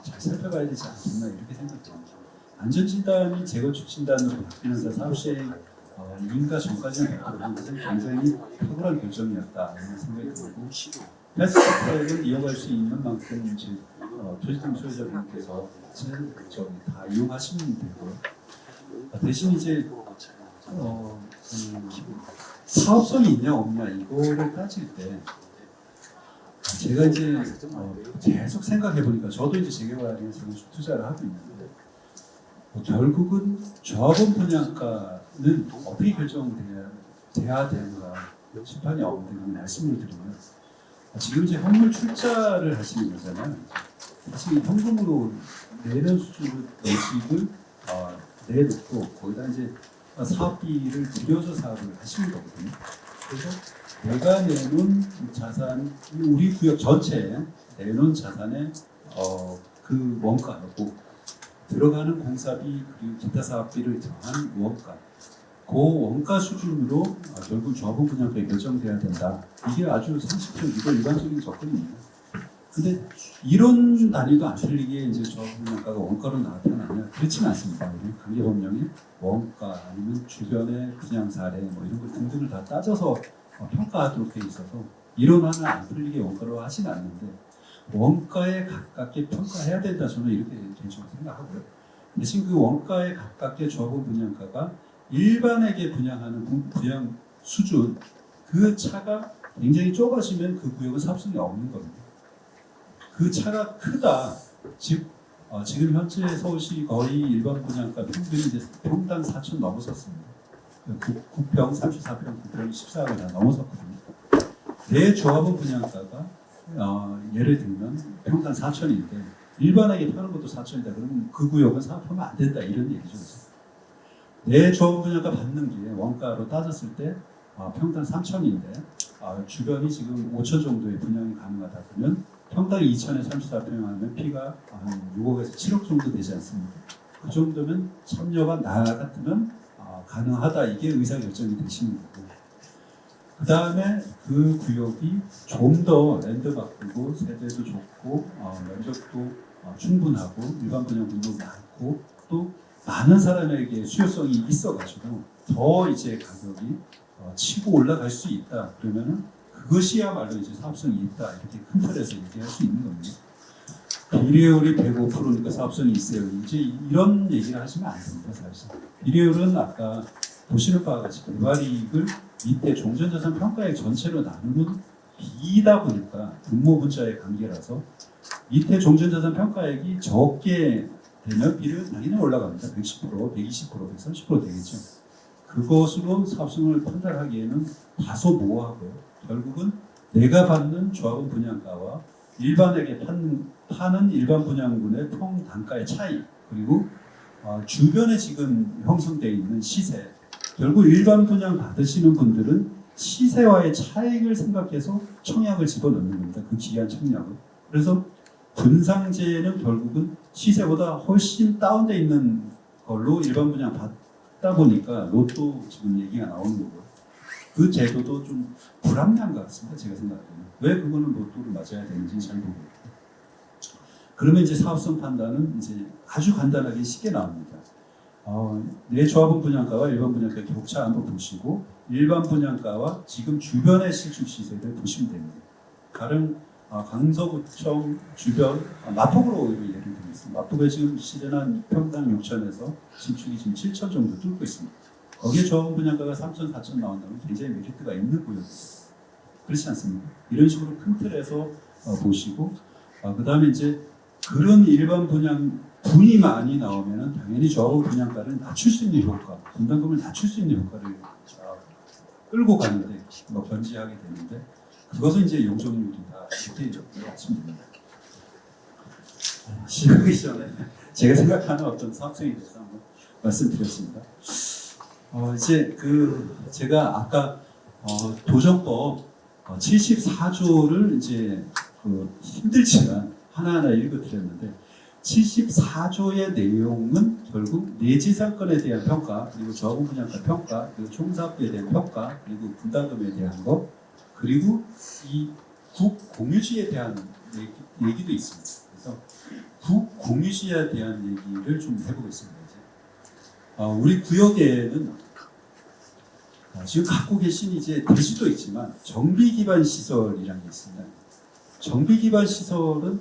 잘 살펴봐야 되지 않겠나 이렇게 생각합니다. 안전진단이 재건축 진단으로 바뀌면서 사업시행 인가 전까지는 바꾸는 것은 굉장히 탁월한 결정이었다 이런 생각이 들고 패스트트랙을 이용할 수 있는 만큼 이제 토지등 소유자분께서 다 이용하시면 되고요. 대신 이제 사업성이 있냐 없냐 이거를 따질 때 제가 이제 계속 생각해 보니까 저도 이제 재개발에 재건축 투자를 하고 있는데 결국은 조합원 분양가는 어떻게 결정돼야 되는가 심판이 없는 말씀을 드리면 지금 이제 현물 출자를 하시는 거잖아요. 사실 현금으로 내는 수준으로 내식을 내놓고 거기다 이제 사업비를 들여서 사업을 하시는 거거든요. 그래서 내가 내놓은 자산, 우리 구역 전체에 내놓은 자산의 그 원가하고 들어가는 공사비 그리고 기타 사업비를 더한 원가, 그 원가 수준으로 결국 조합원 분양가에 결정돼야 된다. 이게 아주 상식적이고 일반적인 접근입니다. 근데 이런 단위도 안 틀리게 이제 조합원 분양가가 원가로 나타나냐? 그렇지는 않습니다. 우리 관계법령에 원가 아니면 주변의 분양 사례 뭐 이런 것 등등을 다 따져서 평가하도록 돼 있어서 이론화는 안 틀리게 원가로 하진 않는데 원가에 가깝게 평가해야 된다. 저는 이렇게 개인적으로 생각하고요. 대신 그 원가에 가깝게 조합원 분양가가 일반에게 분양하는 분양 수준 그 차가 굉장히 좁아지면 그 구역은 사업성이 없는 겁니다. 그 차가 크다. 즉 지금 현재 서울시 거의 일반 분양가 평균이 이제 평당 4천 넘어섰습니다. 9평, 34평, 9평, 14가 다 넘어섰거든요. 내 조합원 분양가가 예를 들면 평당 4천인데 일반에게 파는 것도 4천이다. 그러면 그 구역은 사업하면 안 된다. 이런 얘기죠. 내 조합원 분양가 받는 게 원가로 따졌을 때 평당 3천인데 주변이 지금 5천 정도의 분양이 가능하다 그러면 평당 2천에 34평 하면 피가 한 6억에서 7억 정도 되지 않습니까? 그 정도면 참여가 나 같으면 가능하다. 이게 의사결정이 되시는 거고 그 다음에 그 구역이 좀 더 랜드마크고 세대도 좋고 면적도 충분하고 일반 분양분도 많고 또 많은 사람에게 수요성이 있어가지고 더 이제 가격이 치고 올라갈 수 있다. 그러면은 그것이야말로 이제 사업성이 있다. 이렇게 큰 틀에서 얘기할 수 있는 겁니다. 비례율이 105%니까 사업성이 있어요. 이제 이런 얘기를 하시면 안 됩니다. 사실 비례율은 아까 보시는 바와 같이 개발이익을 밑에 종전자산 평가액 전체로 나누면 비다 보니까 분모분자의 관계라서 밑에 종전자산 평가액이 적게 되면 비율은 당연히 올라갑니다. 110%, 120%, 130% 되겠죠. 그것으로 사업성을 판단하기에는 다소 모호하고요. 결국은 내가 받는 조합원 분양가와 일반에게 파는 일반 분양분의 평단가의 차이 그리고 주변에 지금 형성되어 있는 시세 결국 일반 분양 받으시는 분들은 시세와의 차익을 생각해서 청약을 집어넣는 겁니다. 그 기한 청약을. 그래서 분상제는 결국은 시세보다 훨씬 다운돼 있는 걸로 일반 분양 받다 보니까 로또 지금 얘기가 나오는 거고요. 그 제도도 좀 불합리한 것 같습니다. 제가 생각하기에는. 왜 그거는 로또를 맞아야 되는지 잘 모르겠어요. 그러면 이제 사업성 판단은 이제 아주 간단하게 쉽게 나옵니다. 내 조합원 분양가와 일반 분양가의 격차 한번 보시고 일반 분양가와 지금 주변의 실축 시세를 보시면 됩니다. 다른 강서구청 주변 마포구로 예를 들겠습니다. 마포구에 지금 시세는 한 평당 6천에서 신축이 지금 7천 정도 뚫고 있습니다. 거기에 조합원 분양가가 3천, 4천 나온다면 굉장히 메리트가 있는 구역이에요. 그렇지 않습니까? 이런 식으로 큰 틀에서 보시고 그 다음에 이제 그런 일반 분양 분이 많이 나오면은 당연히 조합원 분양가를 낮출 수 있는 효과, 분담금을 낮출 수 있는 효과를 끌고 가는데 견지하게 되는데 그것은 이제 용적률이다 이렇게 하시면 됩니다. 시작하기 전에 제가 생각하는 어떤 사업성에 대해서 한번 말씀드렸습니다. 이제 제가 아까 도정법 74조를 이제 힘들지만 하나하나 읽어드렸는데 74조의 내용은 결국 내지상권에 대한 평가, 그리고 조합원 분양가 평가, 그리고 총사업비에 대한 평가, 그리고 분담금에 대한 것, 그리고 이 국공유지에 대한 얘기도 있습니다. 그래서 국공유지에 대한 얘기를 좀 해보겠습니다. 우리 구역에는 지금 갖고 계신 이제 대지도 있지만 정비 기반 시설이라는 게 있습니다. 정비 기반 시설은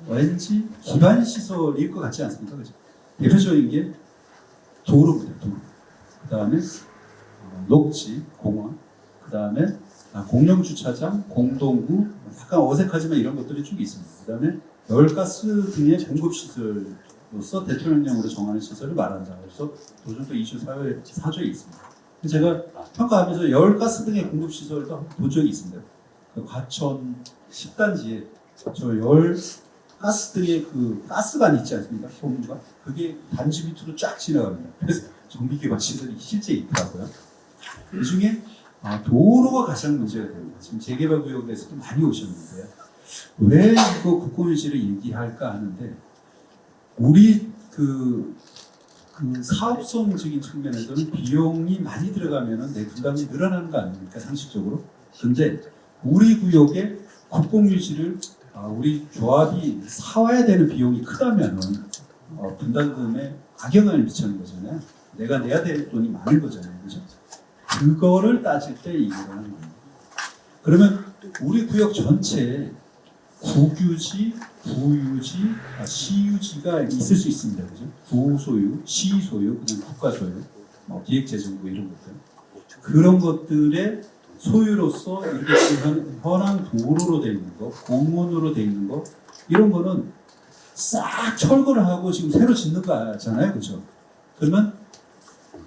왠지 기반 시설일 것 같지 않습니까? 그죠? 대표적인 게 도로입니다. 도로. 그 다음에 녹지, 공원, 그 다음에 공영주차장, 공동구, 약간 어색하지만 이런 것들이 쭉 있습니다. 그 다음에 열가스 등의 공급시설로서 대통령령으로 정하는 시설을 말한다. 그래서 도정법 2조 4조에 있습니다. 제가 평가하면서 열가스 등의 공급시설도 본 적이 있습니다. 과천 10단지에 가스 등의 가스관 있지 않습니까? 소음과 그게 단지 밑으로 쫙 지나갑니다. 그래서 정비기반 시설이 실제 있더라고요. 그 중에 도로가 가장 문제가 됩니다. 지금 재개발 구역에서도 많이 오셨는데요. 왜 이거 국공유지를 얘기할까 하는데 우리 그 사업성적인 측면에서는 비용이 많이 들어가면은 내 분담이 늘어나는 거 아닙니까 상식적으로? 근데 우리 구역에 국공유지를 우리 조합이 사와야 되는 비용이 크다면은 분담금에 악영향을 미치는 거잖아요. 내가 내야 될 돈이 많은 거잖아요, 그죠? 그거를 따질 때 이거를 하는 겁니다. 그러면 우리 구역 전체에 국유지, 부유지, 시유지가 있을 수 있습니다. 그죠? 구소유, 시소유, 그냥 국가소유, 기획재정부 이런 것들. 그런 것들의 소유로서 이렇게 현황 도로로 되어 있는 거, 공원으로 되어 있는 거, 이런 거는 싹 철거를 하고 지금 새로 짓는 거잖아요. 그죠? 그러면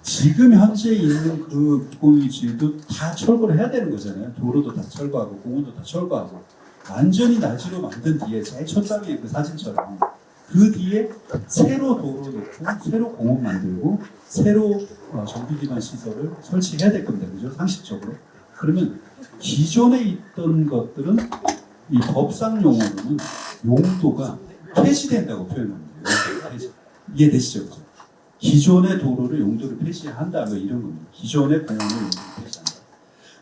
지금 현재 있는 그 국공유지도 다 철거를 해야 되는 거잖아요. 도로도 다 철거하고, 공원도 다 철거하고. 완전히 낮으로 만든 뒤에 제일 첫 장의 그 사진처럼 그 뒤에 새로 도로 놓고 새로 공원 만들고 새로 정비 기반 시설을 설치해야 될 겁니다. 그죠? 상식적으로. 그러면 기존에 있던 것들은 이 법상 용어로는 용도가 폐지된다고 표현합니다. 폐지. 이해되시죠? 그죠? 기존의 도로를 용도를 폐지한다 뭐 이런 겁니다. 기존의 공원을 용도를 폐지한다.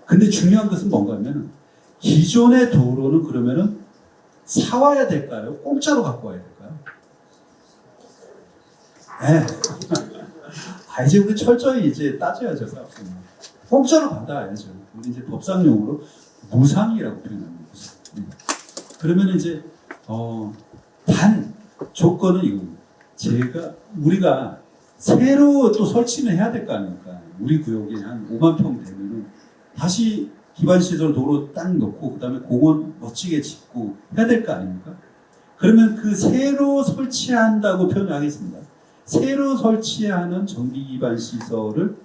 근데 중요한 것은 뭔가 하면 기존의 도로는 그러면은 사와야 될까요? 공짜로 갖고 와야 될까요? 네. 이제 우리 철저히 이제 따져야죠. 공짜로 받아야죠. 우리 이제 법상용어로 무상이라고 표현합니다. 그러면 이제 단 조건은 이겁니다. 우리가 새로 또 설치는 해야 될 거 아닙니까? 우리 구역에 한 5만 평 되면은 다시 기반시설 도로 딱 놓고 그다음에 공원 멋지게 짓고 해야 될 거 아닙니까? 그러면 그 새로 설치한다고 표현하겠습니다. 새로 설치하는 정비 기반 시설을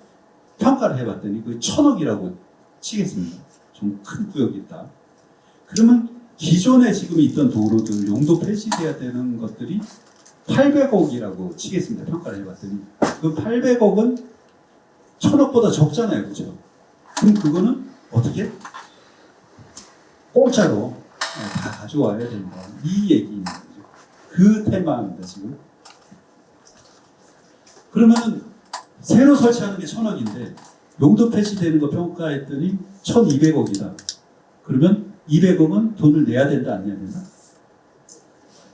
평가를 해봤더니 그 1,000억이라고 치겠습니다. 좀 큰 구역이 있다. 그러면 기존에 지금 있던 도로들 용도 폐지돼야 되는 것들이 800억이라고 치겠습니다. 평가를 해봤더니 그 800억은 1,000억보다 적잖아요, 그렇죠? 그럼 그거는 어떻게? 공짜로 다 가져와야 된다. 이 얘기입니다. 그 테마입니다, 지금. 그러면 새로 설치하는 게 1,000억인데 용도 폐지되는 거 평가했더니 1,200억이다. 그러면 200억은 돈을 내야 된다, 안 내야 된다?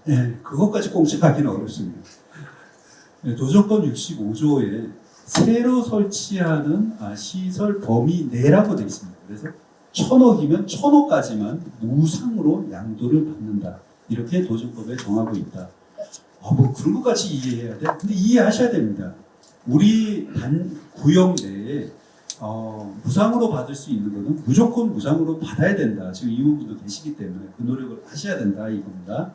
네, 그것까지 공짜하기는 어렵습니다. 네, 도정법 65조에 새로 설치하는 시설 범위 내라고 되어 있습니다. 그래서 1,000억이면 1,000억까지만 무상으로 양도를 받는다. 이렇게 도정법에 정하고 있다. 뭐 그런 것까지 이해해야 돼? 근데 이해하셔야 됩니다. 우리 구역 내에 무상으로 받을 수 있는 거는 무조건 무상으로 받아야 된다. 지금 이분도 계시기 때문에 그 노력을 하셔야 된다 이겁니다.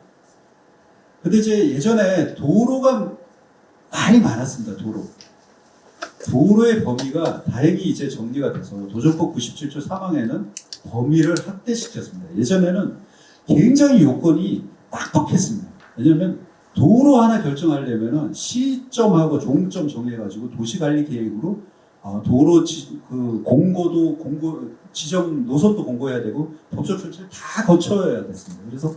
근데 이제 예전에 도로가 많이 많았습니다. 도로의 범위가 다행히 이제 정리가 돼서 도정법 97조 3항에는 범위를 확대시켰습니다. 예전에는 굉장히 요건이 빡빡했습니다. 왜냐하면 도로 하나 결정하려면은 시점하고 종점 정해가지고 도시관리 계획으로 도로 지정 노선도 공고해야 되고 법적 절차를 다 거쳐야 됐습니다. 그래서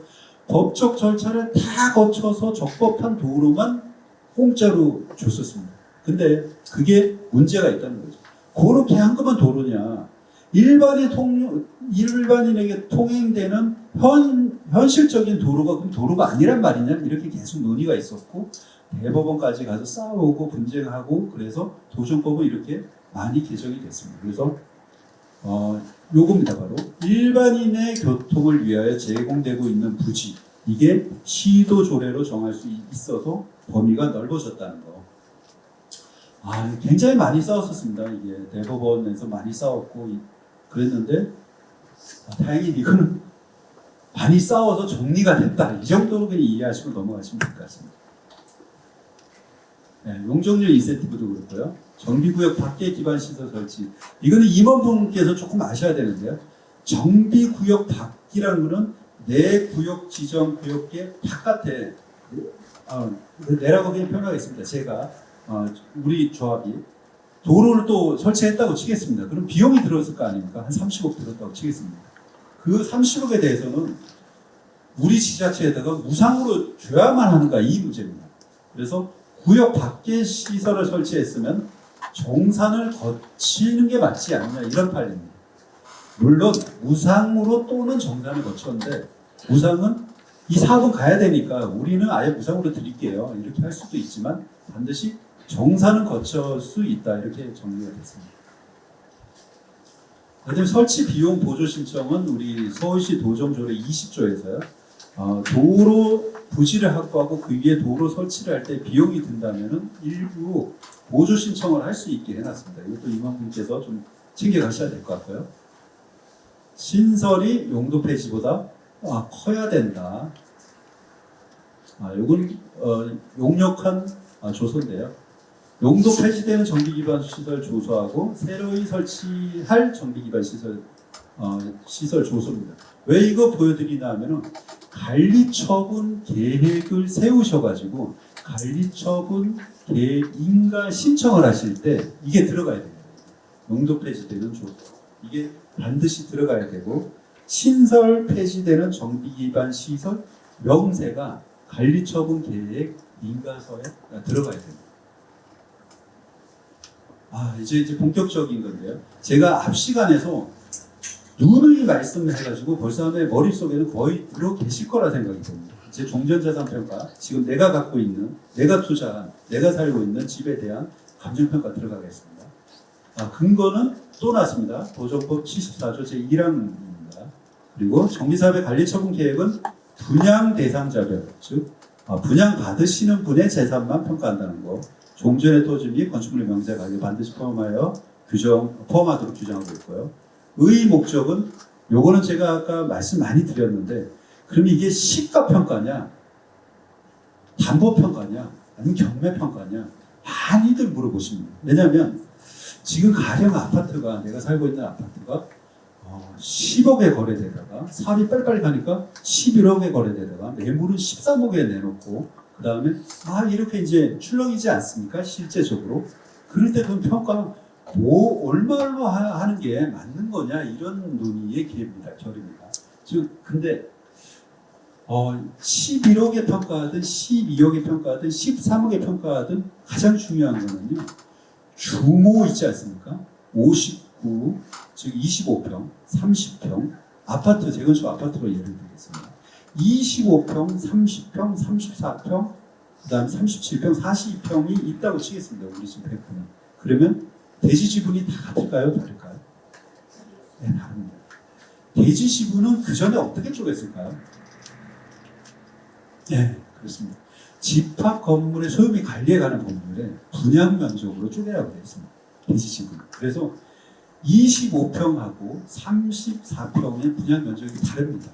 법적 절차를 다 거쳐서 적법한 도로만 공짜로 줬었습니다. 근데 그게 문제가 있다는 거죠. 그렇게 한 것만 도로냐? 일반인에게 통행되는 현실적인 도로가 그럼 도로가 아니란 말이냐? 이렇게 계속 논의가 있었고 대법원까지 가서 싸우고 분쟁하고 그래서 도정법은 이렇게 많이 개정이 됐습니다. 그래서 요겁니다. 바로 일반인의 교통을 위하여 제공되고 있는 부지 이게 시도 조례로 정할 수 있어서 범위가 넓어졌다는 거. 굉장히 많이 싸웠었습니다. 이게 대법원에서 많이 싸웠고 그랬는데 다행히 이거는 많이 싸워서 정리가 됐다. 이 정도로 그냥 이해하시고 넘어가시면 될 것 같습니다. 네, 용적률 인센티브도 그렇고요. 정비구역 밖에 기반시설 설치. 이거는 임원분께서 조금 아셔야 되는데요. 정비구역 밖이라는 거는 내 구역 지정 구역계 바깥에 내라고 그냥 표현하겠습니다. 제가 우리 조합이 도로를 또 설치했다고 치겠습니다. 그럼 비용이 들었을 거 아닙니까? 한 30억 들었다고 치겠습니다. 그 30억에 대해서는 우리 지자체에다가 무상으로 줘야만 하는가 이 문제입니다. 그래서 구역 밖에 시설을 설치했으면 정산을 거치는 게 맞지 않냐 이런 판례입니다. 물론 무상으로 또는 정산을 거쳤는데 무상은 이 사업은 가야 되니까 우리는 아예 무상으로 드릴게요 이렇게 할 수도 있지만 반드시 정산은 거칠 수 있다 이렇게 정리가 됐습니다. 그다음에 설치 비용 보조 신청은 우리 서울시 도정조례 20조에서요. 도로 부지를 확보하고 그 위에 도로 설치를 할 때 비용이 든다면은 일부 보조 신청을 할 수 있게 해놨습니다. 이것도 임원분께서 좀 챙겨가셔야 될 것 같고요. 신설이 용도 폐지보다 커야 된다. 이건 용역한 조서인데요. 용도 폐지되는 정비기반 시설 조서하고 새로이 설치할 정비기반 시설 조서입니다. 왜 이거 보여드리나 하면은 관리처분 계획을 세우셔가지고 관리처분 계획인가 신청을 하실 때 이게 들어가야 됩니다. 용도 폐지되는 조서. 이게 반드시 들어가야 되고 신설 폐지되는 정비기반 시설 명세가 관리처분 계획 인가서에 들어가야 됩니다. 이제 본격적인 건데요. 제가 앞 시간에서 누누이 말씀해가지고 벌써 내 머릿속에는 거의 들어 계실 거라 생각이 듭니다. 이제 종전자산평가, 지금 내가 갖고 있는, 내가 투자한, 내가 살고 있는 집에 대한 감정평가 들어가겠습니다. 근거는 또 나왔습니다. 도정법 74조 제1항입니다. 그리고 정비사업의 관리처분 계획은 분양 대상자별, 즉 분양 받으시는 분의 재산만 평가한다는 거. 종전의 토지 및 건축물의 명세 가격 반드시 포함하도록 규정하고 있고요. 의 목적은 요거는 제가 아까 말씀 많이 드렸는데 그럼 이게 시가 평가냐 담보 평가냐 아니면 경매 평가냐 많이들 물어보십니다. 왜냐하면 지금 가령 아파트가 내가 살고 있는 아파트가 10억에 거래되다가 사업이 빨리빨리 가니까 11억에 거래되다가 매물은 13억에 내놓고 그 다음에 이렇게 이제 출렁이지 않습니까? 실제적으로 그럴 때 그 평가 얼마로 하는 게 맞는 거냐 이런 논의의 기회입니다. 결입니다. 즉 근데 11억에 평가하든 12억에 평가하든 13억에 평가하든 가장 중요한 거는요. 규모 있지 않습니까? 59, 즉 25평, 30평 아파트, 재건축 아파트로 예를 들겠습니다. 25평, 30평, 34평, 그 다음 37평, 42평이 있다고 치겠습니다. 우리 집 100%는. 그러면 대지 지분이 다 같을까요? 다를까요? 네, 다릅니다. 대지 지분은 그 전에 어떻게 쪼갰을까요? 네, 그렇습니다. 집합 건물의 소유비 관리해가는 건물에 분양 면적으로 쪼개라고 되어 있습니다. 대지 지분. 그래서 25평하고 34평의 분양 면적이 다릅니다.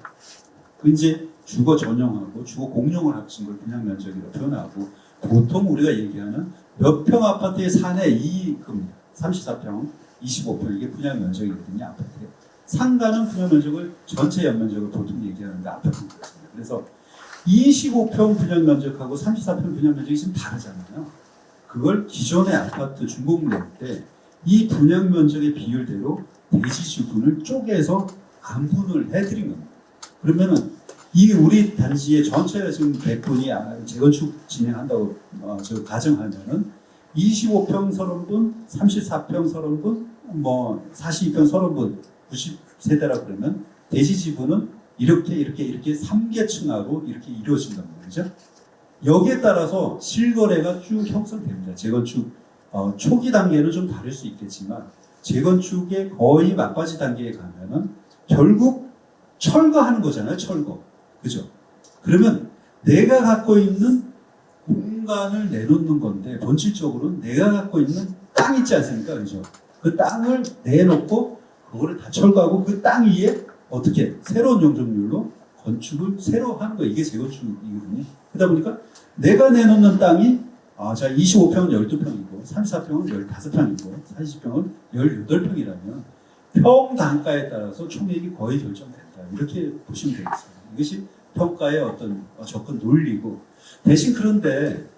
그 이제 주거 전용하고 주거 공용을 합친 걸 분양 면적이라고 표현하고 보통 우리가 얘기하는 몇 평 아파트의 사내 이익입니다. 34평, 25평 이게 분양 면적이거든요. 아파트에. 상가는 분양 면적을 전체 연면적을 보통 얘기하는데 아파트는 그렇습니다. 그래서 25평 분양 면적하고 34평 분양 면적이 좀 다르잖아요. 그걸 기존의 아파트 준공 낼 때 이 분양 면적의 비율대로 대지 지분을 쪼개서 안분을 해드린 겁니다. 그러면은 이 우리 단지의 전체 지금 100분이 재건축 진행한다고 가정하면은 25평 30분, 34평 30분, 42평 30분, 90세대라 그러면 대지 지분은 이렇게 3계층하로 이렇게 이루어진단 말이죠. 여기에 따라서 실거래가 쭉 형성됩니다. 재건축 초기 단계는 좀 다를 수 있겠지만 재건축의 거의 막바지 단계에 가면은 결국 철거하는 거잖아요. 철거. 그죠? 그러면 내가 갖고 있는 공간을 내놓는 건데 본질적으로는 내가 갖고 있는 땅 있지 않습니까? 그죠? 그 땅을 내놓고 그거를 다 철거하고 그 땅 위에 어떻게 새로운 용적률로 건축을 새로 하는 거 이게 재건축이거든요. 그러다 보니까 내가 내놓는 땅이 25평은 12평이고 34평은 15평이고 40평은 18평이라면 평 단가에 따라서 총액이 거의 결정된다. 이렇게 보시면 되겠습니다. 이것이 평가의 어떤 접근 논리고 대신 그런데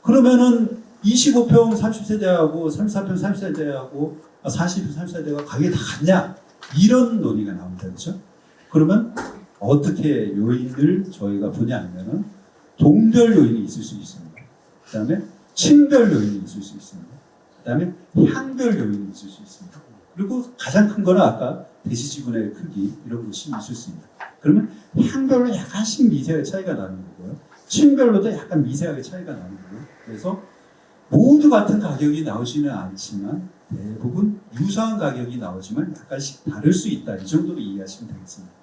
그러면은 25평 30세대하고 34평 30세대하고 40평 30세대가 가격이 다 같냐? 이런 논의가 나옵니다. 그렇죠? 그러면 어떻게 요인을 저희가 보냐면은 동별 요인이 있을 수 있습니다. 그 다음에 층별 요인이 있을 수 있습니다. 그 다음에 향별 요인이 있을 수 있습니다. 그리고 가장 큰 거는 아까 대지지분의 크기 이런 것이 있을 수 있습니다. 그러면 향별로 약간씩 미세하게 차이가 나는 거고요. 층별로도 약간 미세하게 차이가 나는 거고요. 그래서 모두 같은 가격이 나오지는 않지만 대부분 유사한 가격이 나오지만 약간씩 다를 수 있다. 이 정도로 이해하시면 되겠습니다.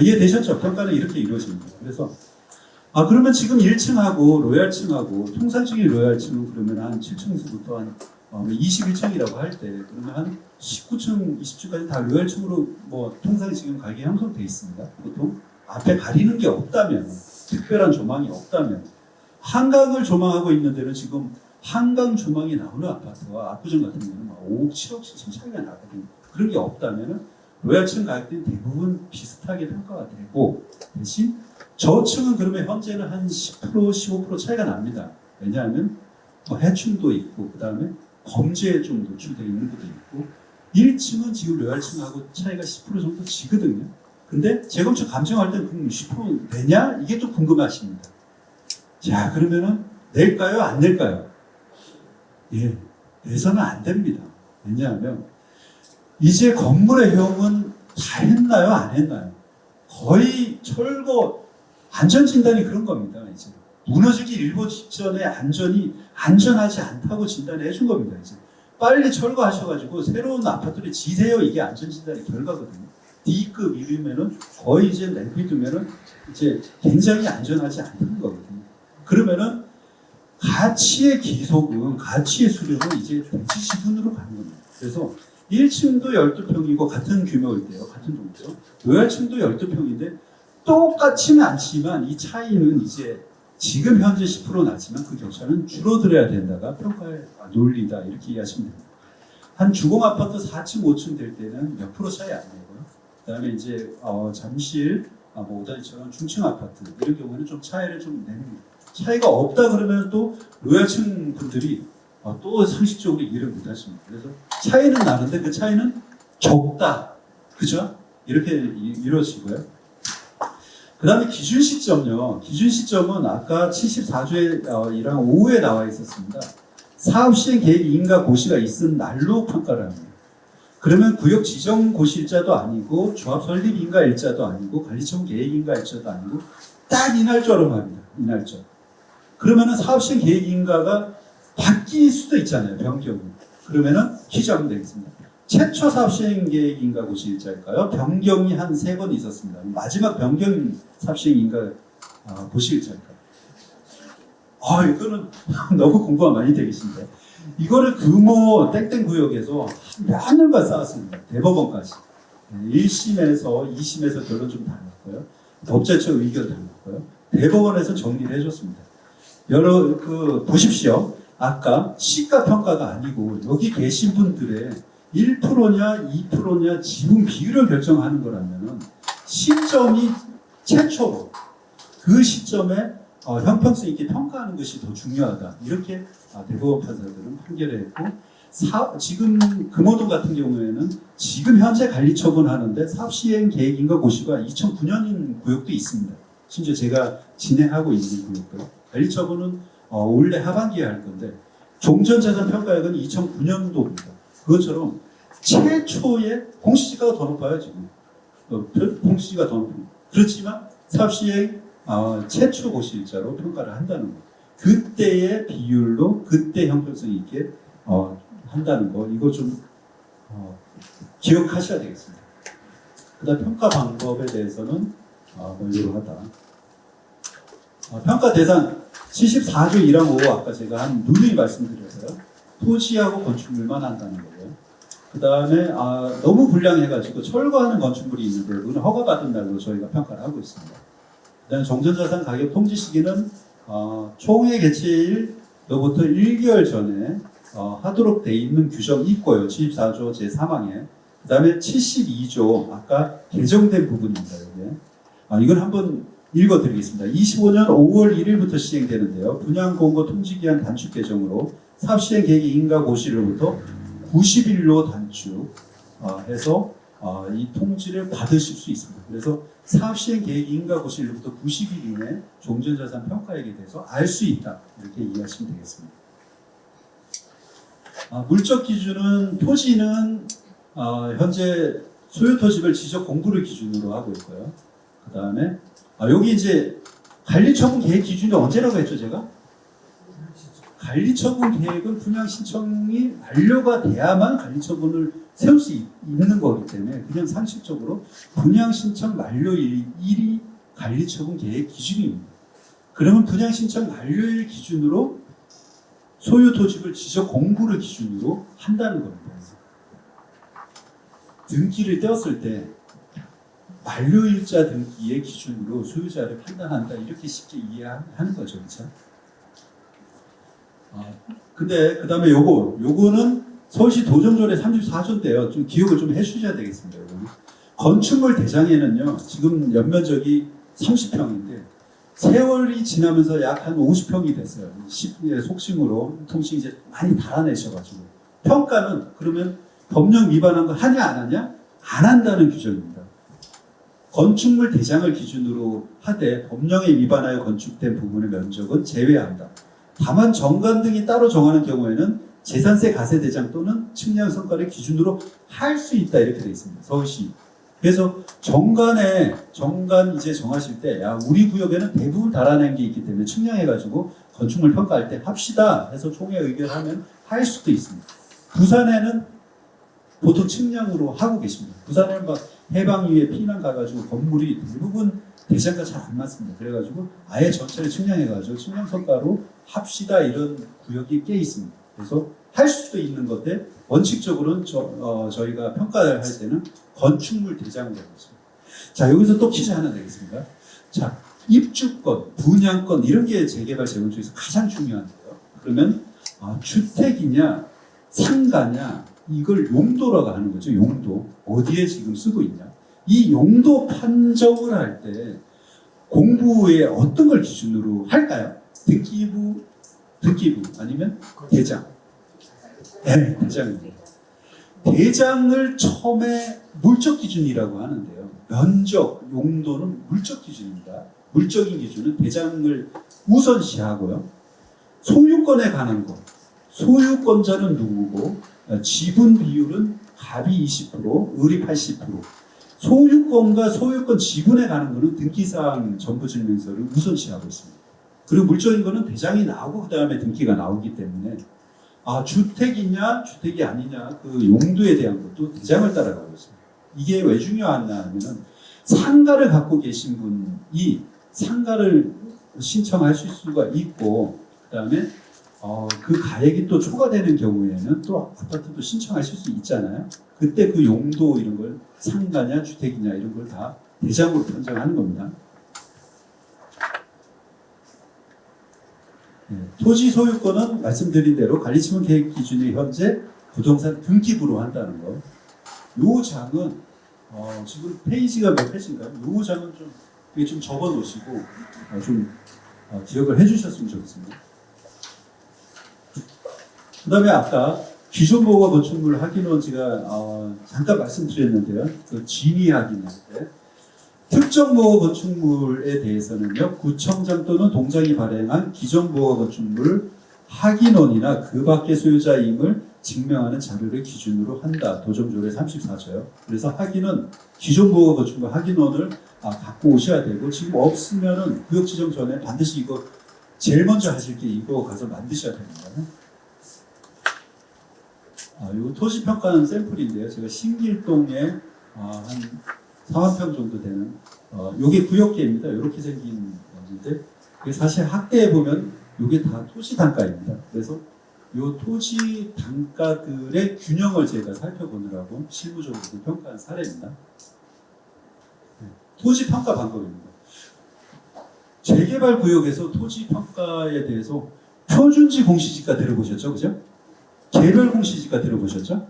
이해되셨죠? 평가는 이렇게 이루어집니다. 그래서 그러면 지금 1층하고 로얄층하고 통상적인 로얄층은 그러면 한 7층에서부터 한 21층이라고 할 때 그러면 한 19층, 20층까지 다 로얄층으로 뭐 통상 지금 가격이 형성되어 있습니다. 보통 앞에 가리는 게 없다면, 특별한 조망이 없다면, 한강을 조망하고 있는 데는 지금 한강 조망이 나오는 아파트와 압구정 같은 경우는 5억, 7억씩 지금 차이가 나거든요. 그런 게 없다면 로얄층 가격들이 대부분 비슷하게 평가가 되고, 대신 저층은 그러면 현재는 한 10%, 15% 차이가 납니다. 왜냐하면 해충도 있고, 그 다음에 범죄에 좀 노출되어 있는 것도 있고, 1층은 지금 로얄층하고 차이가 10% 정도 지거든요. 근데 재건축 감정할 때는 그럼 10% 되냐? 이게 또 궁금하십니다. 자, 그러면은 낼까요? 안 낼까요? 예, 내서는 안 됩니다. 왜냐하면 이제 건물의 형은 다 했나요? 안 했나요? 거의 철거 안전진단이 그런 겁니다. 이제 무너지기 일보 직전에 안전하지 않다고 진단해 준 겁니다. 이제 빨리 철거하셔가지고 새로운 아파트를 지세요. 이게 안전진단의 결과거든요. D급이면은 거의 이제 내비두면은 이제 굉장히 안전하지 않는 거거든요. 그러면은 가치의 기속은, 가치의 수령은 이제 대지지분으로 가는 겁니다. 그래서 1층도 12평이고 같은 규모일 때요. 같은 동네요. 로얄층도 12평인데 똑같지는 않지만 이 차이는 이제 지금 현재 10% 나지만 그 격차는 줄어들어야 된다가 평가의 논리다. 이렇게 이해하시면 됩니다. 한 주공 아파트 4층, 5층 될 때는 몇 프로 차이 안 나고요. 그 다음에 이제 잠실, 오다니처럼 중층 아파트 이런 경우에는 좀 차이를 좀 냅니다. 차이가 없다 그러면 또 로얄층 분들이 또 상식적으로 이해를 못 하십니다. 그래서 차이는 나는데 그 차이는 적다. 그죠? 이렇게 이루어지고요. 그 다음에 기준 시점요. 기준 시점은 아까 74조의 1항 5에 나와 있었습니다. 사업 시행 계획 인가 고시가 있은 날로 평가를 합니다. 그러면 구역 지정 고시 일자도 아니고 조합 설립 인가 일자도 아니고 관리청 계획 인가 일자도 아니고 딱 이 날짜로 합니다. 이 날짜. 그러면은 사업 시행 계획 인가가 바뀔 수도 있잖아요. 변경이. 그러면은 기재하면 되겠습니다. 최초 사업 시행 계획 인가 고시 일자일까요? 변경이 한 3번 있었습니다. 마지막 변경 사업 시행 인가 고시 일자일까요? 이거는 너무 공부가 많이 되겠습니다. 이거를 금호 땡땡 구역에서 몇 년간 쌓았습니다. 대법원까지. 1심에서 2심에서 결론 좀 달랐고요. 법제처 의견 달랐고요. 대법원에서 정리를 해줬습니다. 보십시오. 아까 시가 평가가 아니고 여기 계신 분들의 1%냐 2%냐 지분 비율을 결정하는 거라면은 시점이 최초로 그 시점에 형평성 있게 평가하는 것이 더 중요하다. 이렇게 대법원 판사들은 판결을 했고, 지금 금호동 같은 경우에는 지금 현재 관리 처분하는데 사업 시행 계획인가 고시가 2009년인 구역도 있습니다. 심지어 제가 진행하고 있는 구역도 관리 처분은 올해 하반기에 할 건데 종전재산 평가액은 2009년도입니다. 그것처럼 최초의 공시지가가 더 높아요 지금. 공시지가 더 높습니다. 그렇지만 사업 시행 최초 고시일자로 평가를 한다는 거. 그때의 비율로 그때 형평성 있게 한다는 거. 이거 좀 기억하셔야 되겠습니다. 그다음 평가 방법에 대해서는 이러하다. 평가 대상 74조 1항 5 아까 제가 한 누누이 말씀드렸어요. 토지하고 건축물만 한다는 거고요. 그 다음에 너무 불량해가지고 철거하는 건축물이 있는데 그건 허가받은 날로 저희가 평가를 하고 있습니다. 그 다음에 정전자산 가격 통지 시기는 총회 개최일로부터 1개월 전에 하도록 돼 있는 규정이 있고요. 74조 제3항에. 그 다음에 72조 아까 개정된 부분입니다. 여기에. 이걸 한번 읽어드리겠습니다. 25년 5월 1일부터 시행되는데요. 분양공고 통지기한 단축 개정으로 사업시행 계획 인가 고시로부터 90일로 단축해서 이 통지를 받으실 수 있습니다. 그래서 사업 시행 계획 인가 고시일부터 90일 이내 종전자산 평가액에 대해서 알 수 있다. 이렇게 이해하시면 되겠습니다. 물적 기준은 토지는 현재 소유 토지별 지적 공부를 기준으로 하고 있고요. 그 다음에 여기 이제 관리처분 계획 기준이 언제라고 했죠, 제가? 관리처분 계획은 분양 신청이 만료가 돼야만 관리처분을 세울 수 있는 거기 때문에 그냥 상식적으로 분양 신청 만료일이 관리처분 계획 기준입니다. 그러면 분양 신청 만료일 기준으로 소유 토지별 지적 공부를 기준으로 한다는 겁니다. 등기를 떼었을 때 만료일자 등기의 기준으로 소유자를 판단한다, 이렇게 쉽게 이해하는 거죠, 그렇죠? 근데 그 다음에 요거는 서울시 도정조례 34조인데요. 좀 기억을 좀 해주셔야 되겠습니다. 여러분. 건축물 대장에는요, 지금 연면적이 30평인데 세월이 지나면서 약 한 50평이 됐어요. 속칭으로 통칭 이제 많이 달아내셔가지고 평가는 그러면 법령 위반한 거 하냐 안 하냐? 안 한다는 규정입니다. 건축물 대장을 기준으로 하되 법령에 위반하여 건축된 부분의 면적은 제외한다. 다만 정관 등이 따로 정하는 경우에는 재산세 가세 대장 또는 측량 성과를 기준으로 할 수 있다, 이렇게 되어 있습니다. 서울시. 그래서 정관 이제 정하실 때 우리 구역에는 대부분 달아낸 게 있기 때문에 측량해가지고 건축물 평가할 때 합시다 해서 총회 의결하면 할 수도 있습니다. 부산에는 보통 측량으로 하고 계십니다. 부산에는 막 해방 이후에 피난 가가지고 건물이 대부분 대장과 잘 안 맞습니다. 그래가지고 아예 전체를 측량해가지고 측량 성과로 합시다, 이런 구역이 꽤 있습니다. 그래서 할 수도 있는 건데 원칙적으로는 저희가 평가를 할 때는 건축물 대장으로 하고 있습니다. 자, 여기서 또 퀴즈 하나 내겠습니다. 자, 입주권, 분양권 이런 게 재개발 재건축에서 가장 중요한데요. 그러면 주택이냐 상가냐 이걸 용도라고 하는 거죠. 용도. 어디에 지금 쓰고 있냐. 이 용도 판정을 할 때 공부에 어떤 걸 기준으로 할까요? 등기부 아니면 대장? 네, 대장입니다. 대장을 처음에 물적 기준이라고 하는데요. 면적, 용도는 물적 기준입니다. 물적인 기준은 대장을 우선시하고요. 소유권에 관한 것. 소유권자는 누구고, 지분 비율은 갑이 20%, 을이 80%. 소유권과 소유권 지분에 관한 것은 등기사항 전부증명서를 우선시하고 있습니다. 그리고 물적인 것은 대장이 나오고 그 다음에 등기가 나오기 때문에 주택이냐 주택이 아니냐 그 용도에 대한 것도 대장을 따라가고 있습니다. 이게 왜 중요하냐 하면은 상가를 갖고 계신 분이 상가를 신청하실 수가 있고 그 다음에 그 가액이 또 초과되는 경우에는 또 아파트도 신청하실 수 있잖아요. 그때 그 용도 이런 걸 상가냐 주택이냐 이런 걸 다 대장으로 판정하는 겁니다. 토지 소유권은 말씀드린 대로 관리처분 계획 기준이 현재 부동산 등기부로 한다는 거. 요 장은 지금 페이지가 몇 페이지인가요? 요 장은 좀 적어 놓으시고 좀 기억을 해주셨으면 좋겠습니다. 그 다음에 아까 기존보호가 건축물 확인원 제가 잠깐 말씀드렸는데요. 그 진위 확인할 때 특정 보호 건축물에 대해서는요, 구청장 또는 동장이 발행한 기존 보호 건축물 확인원이나 그 밖의 소유자임을 증명하는 자료를 기준으로 한다. 도정조례 34조요. 그래서 확인은 기존 보호 건축물 확인원을 갖고 오셔야 되고, 지금 없으면은 구역 지정 전에 반드시 이거 제일 먼저 하실 게 이거 가서 만드셔야 됩니다. 이 토지 평가는 샘플인데요. 제가 신길동에 한 4만 평 정도 되는 요게 구역계입니다. 이렇게 생긴 건데 사실 학대에 보면 요게 다 토지 단가입니다. 그래서 요 토지 단가들의 균형을 제가 살펴보느라고 실무적으로 평가한 사례입니다. 토지 평가 방법입니다. 재개발 구역에서 토지 평가에 대해서 표준지 공시지가 들어보셨죠? 그죠? 개별 공시지가 들어보셨죠?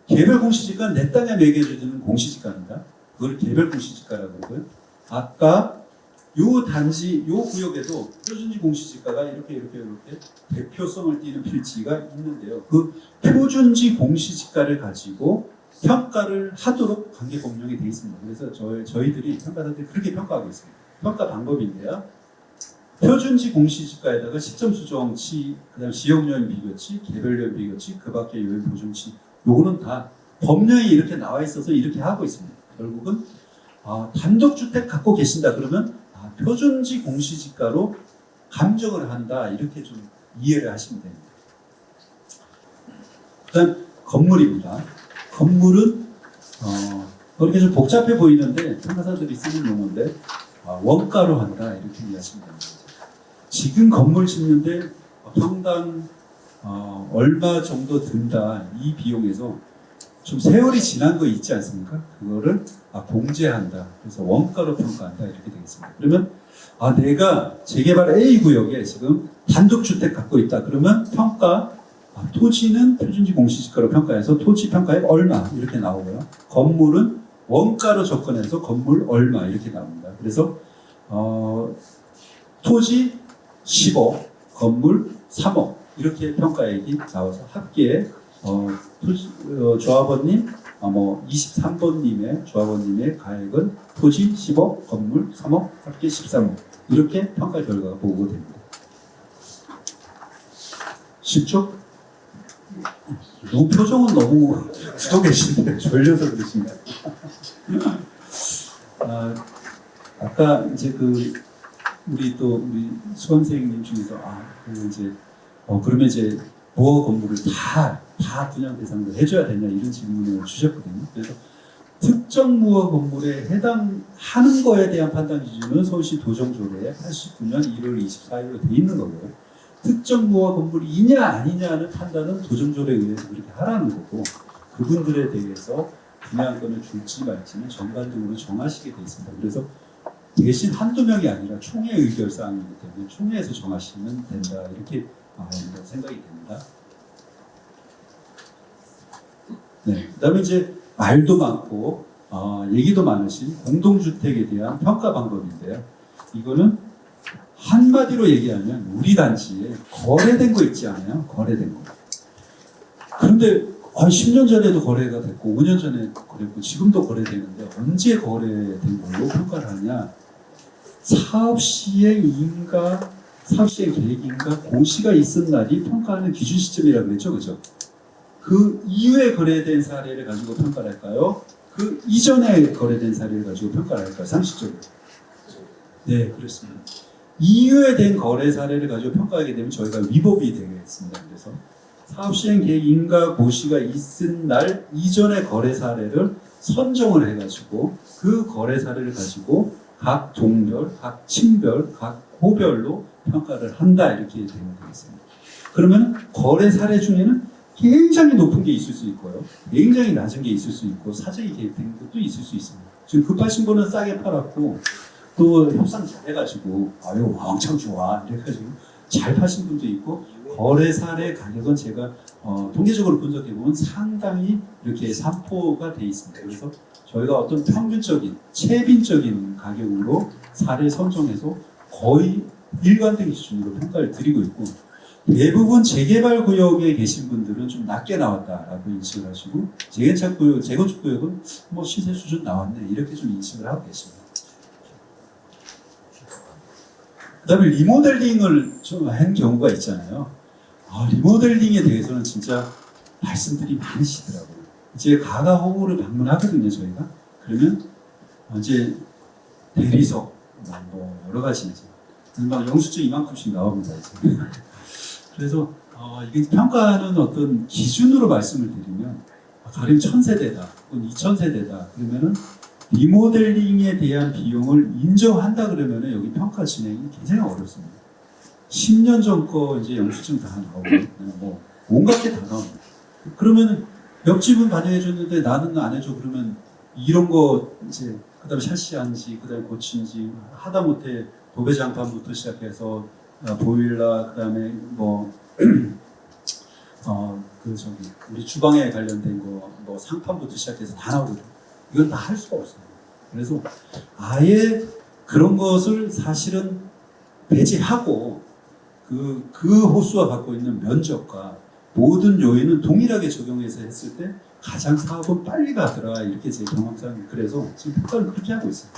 개별 공시지가는 내 땅에 매겨주는 공시지가입니다. 그걸 개별 공시지가라고 그러고요. 아까 요 단지, 요 구역에도 표준지 공시지가가 이렇게 대표성을 띠는 필지가 있는데요. 그 표준지 공시지가를 가지고 평가를 하도록 관계법령이 되어 있습니다. 그래서 저희들이 평가사들이 그렇게 평가하고 있습니다. 평가 방법인데요. 표준지 공시지가에다가 시점 수정치, 그다음 지역요인 비교치, 개별요인 비교치, 그 밖의 요인 보정치, 요거는 다 법령이 이렇게 나와 있어서 이렇게 하고 있습니다. 결국은 단독주택 갖고 계신다 그러면 표준지 공시지가로 감정을 한다 이렇게 좀 이해를 하시면 됩니다. 일단 건물입니다. 건물은 그렇게 좀 복잡해 보이는데 평가사들이 쓰는 용어인데 원가로 한다 이렇게 이해하시면 됩니다. 지금 건물 짓는데 평당 얼마 정도 든다 이 비용에서 좀 세월이 지난 거 있지 않습니까? 그거를 공제한다. 그래서 원가로 평가한다 이렇게 되겠습니다. 그러면 내가 재개발 A 구역에 지금 단독주택 갖고 있다. 그러면 평가 토지는 표준지 공시지가로 평가해서 토지 평가액 얼마 이렇게 나오고요. 건물은 원가로 접근해서 건물 얼마 이렇게 나옵니다. 그래서 토지 10억, 건물 3억 이렇게 평가액이 나와서 합계 조합원님 23번님의 조합원님의 가액은 토지 10억, 건물 3억, 합계 13억 이렇게 평가 결과가 보고됩니다. 쉽죠? 누구 표정은 너무 굳어 계신데 졸려서 그러신가요? 아까 이제 우리 수강생님 중에서 그러면 이제 무허 건물을 다 분양 대상으로 해줘야 되냐 이런 질문을 주셨거든요. 그래서 특정 무허 건물에 해당하는 거에 대한 판단 기준은 서울시 도정조례 89년 1월 24일로 돼 있는 거고요. 특정 무허 건물이냐 아니냐는 판단은 도정조례에 의해서 그렇게 하라는 거고 그분들에 대해서 분양권을 줄지 말지는 전반적으로 정하시게 돼 있습니다. 그래서 대신 한두 명이 아니라 총회 의결 사항이기 때문에 총회에서 정하시면 된다 이렇게 생각이 됩니다. 네, 그다음에 이제 말도 많고 얘기도 많으신 공동주택에 대한 평가 방법인데요. 이거는 한마디로 얘기하면 우리 단지에 거래된 거 있지 않아요? 거래된 거. 그런데 10년 전에도 거래가 됐고 5년 전에 거래했고 지금도 거래되는데 언제 거래된 걸로 평가를 하냐? 사업 시행 계획인가 공시가 있은 날이 평가하는 기준 시점이라고 그랬죠, 그죠? 그 이후에 거래된 사례를 가지고 평가를 할까요? 그 이전에 거래된 사례를 가지고 평가를 할까요? 상식적으로. 네, 그렇습니다. 이후에 된 거래 사례를 가지고 평가하게 되면 저희가 위법이 되겠습니다. 그래서 사업 시행 계획 인가 고시가 있은 날 이전의 거래 사례를 선정을 해가지고 그 거래 사례를 가지고 각 동별, 각 층별, 각 호별로 평가를 한다 이렇게 되면 되겠습니다. 그러면 거래 사례 중에는 굉장히 높은 게 있을 수 있고요, 굉장히 낮은 게 있을 수 있고 사정이 계획된 것도 있을 수 있습니다. 지금 급하신 분은 싸게 팔았고 또 협상 잘해가지고 왕창 좋아 이래가지고 잘 파신 분도 있고 거래 사례 가격은 제가 통계적으로 분석해보면 상당히 이렇게 산포가 돼 있습니다. 그래서 저희가 어떤 평균적인 체빈적인 가격으로 사례 선정해서 거의 일관된 기준으로 평가를 드리고 있고 대부분 재개발 구역에 계신 분들은 좀 낮게 나왔다라고 인식을 하시고 재건축 구역은 시세 수준 나왔네 이렇게 좀 인식을 하고 계십니다. 그 다음에 리모델링을 좀 한 경우가 있잖아요. 리모델링에 대해서는 진짜 말씀들이 많으시더라고요. 이제 가가 호구를 방문하거든요, 저희가. 그러면 이제 대리석, 여러 가지 이제 영수증 이만큼씩 나옵니다. 이제. 그래서 이게 평가하는 어떤 기준으로 말씀을 드리면 가령 1000세대다, 혹은 2000세대다 그러면은 리모델링에 대한 비용을 인정한다 그러면은 여기 평가 진행이 굉장히 어렵습니다. 10년 전 거 이제 영수증 다 나오고 온갖 게 다 나옵니다. 그러면은 옆집은 반영해 줬는데 나는 안 해줘 그러면 이런 거 이제 그다음에 샤시한지 그다음에 고친지 하다못해 도배장판부터 시작해서 보일러 그다음에 우리 주방에 관련된 거 상판부터 시작해서 다 나오거든요. 이건 다 할 수가 없어요. 그래서 아예 그런 것을 사실은 배제하고 그 호수가 갖고 있는 면적과 모든 요인은 동일하게 적용해서 했을 때 가장 사업은 빨리 가더라. 이렇게 제 경험상 그래서 지금 평가를 그렇게 하고 있어요.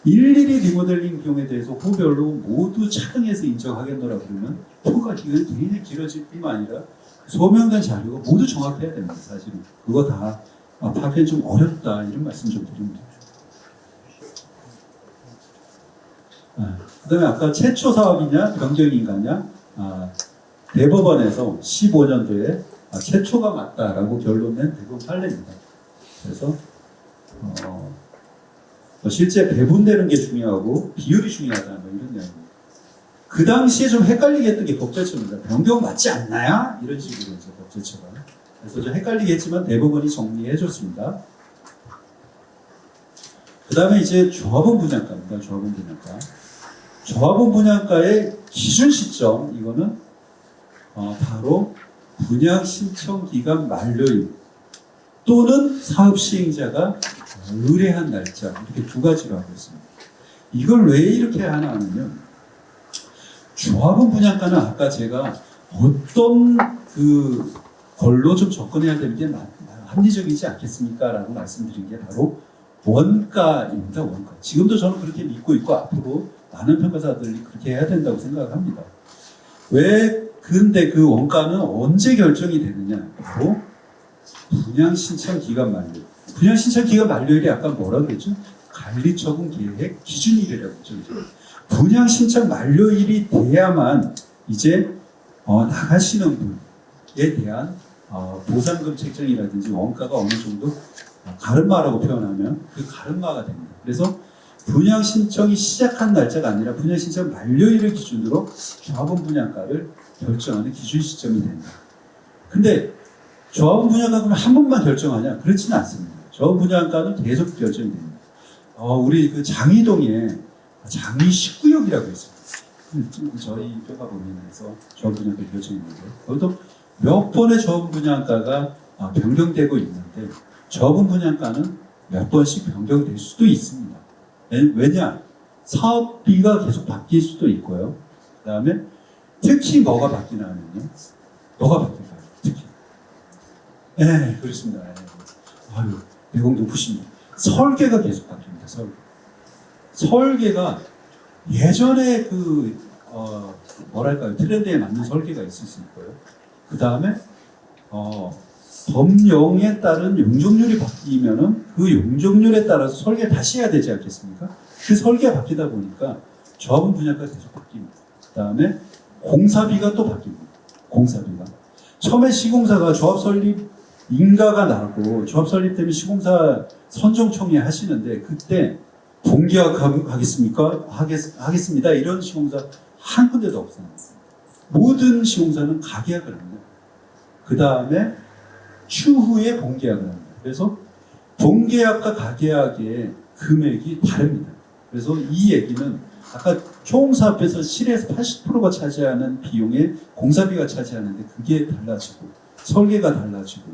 일일이 리모델링 비용에 대해서 호별로 모두 차등해서 인정하겠노라 그러면 평가 기간이 굉장히 길어질 뿐만 아니라 소명된 자료가 모두 정확해야 됩니다. 사실은 그거 다 파악하기 좀 어렵다 이런 말씀 좀 드립니다. 그다음에 아까 최초 사업이냐 변경인가냐 대법원에서 15년도에 최초가 맞다라고 결론 낸 대법원 판례입니다. 그래서 실제 배분되는 게 중요하고 비율이 중요하다 뭐 이런 내용입니다. 그 당시에 좀 헷갈리게 했던 게 법제처입니다. 변경 맞지 않나요? 이런 식으로 이제 법제처가. 그래서 좀 헷갈리게 했지만 대법원이 정리해 줬습니다. 그 다음에 이제 조합원 분양가입니다. 조합원 분양가. 조합원 분양가의 기준 시점, 이거는 바로 분양 신청 기간 만료일 또는 사업 시행자가 의뢰한 날짜, 이렇게 두 가지로 하고 있습니다. 이걸 왜 이렇게 하나 하면요. 조합원 분양가는 아까 제가 어떤 그 걸로 좀 접근해야 되는 게 합리적이지 않겠습니까? 라고 말씀드린 게 바로 원가입니다. 원가. 지금도 저는 그렇게 믿고 있고 앞으로 많은 평가사들이 그렇게 해야 된다고 생각합니다. 왜 근데 그 원가는 언제 결정이 되느냐? 바로 분양 신청 기간 만료. 분양 신청 기간 만료일이 아까 뭐라고 했죠? 관리처분 계획 기준일이라고 했죠. 분양 신청 만료일이 돼야만 이제 나가시는 분에 대한 보상금 책정이라든지 원가가 어느 정도 가름마라고 표현하면 그 가름마가 됩니다. 그래서 분양 신청이 시작한 날짜가 아니라 분양 신청 만료일을 기준으로 조합원 분양가를 결정하는 기준 시점이 됩니다. 근데 조합원 분양가는 한 번만 결정하냐? 그렇지는 않습니다. 조합원 분양가는 계속 결정이 됩니다. 우리 그 장이동에 장이 19역이라고 있습니다. 저희 평가법인에서 조합원 분양가 결정이 있는데 거기도 몇 번의 조합원 분양가가 변경되고 있는데 조합원 분양가는 몇 번씩 변경될 수도 있습니다. 왜냐? 사업비가 계속 바뀔 수도 있고요. 그 다음에 특히 뭐가 바뀌나 하면요. 뭐가 바뀔까요? 특히. 네, 그렇습니다. 아유, 내공 높으십니다. 설계가 계속 바뀝니다. 설계가 예전에 뭐랄까요. 트렌드에 맞는 설계가 있을 수 있고요. 그 다음에, 법령에 따른 용적률이 바뀌면은 그 용적률에 따라서 설계를 다시 해야 되지 않겠습니까? 그 설계가 바뀌다 보니까 조합원 분야가 계속 바뀝니다. 그 다음에 공사비가 또 바뀝니다. 공사비가. 처음에 시공사가 조합 설립 인가가 나고 조합 설립 때문에 시공사 선정청에 하시는데 그때 본계약 하겠습니까? 하겠습니다. 이런 시공사 한 군데도 없어요. 모든 시공사는 가계약을 합니다. 그 다음에 추후에 본계약을 합니다. 그래서 본계약과 가계약의 금액이 다릅니다. 그래서 이 얘기는 아까 총사업에서 7에서 80%가 차지하는 비용에 공사비가 차지하는데 그게 달라지고 설계가 달라지고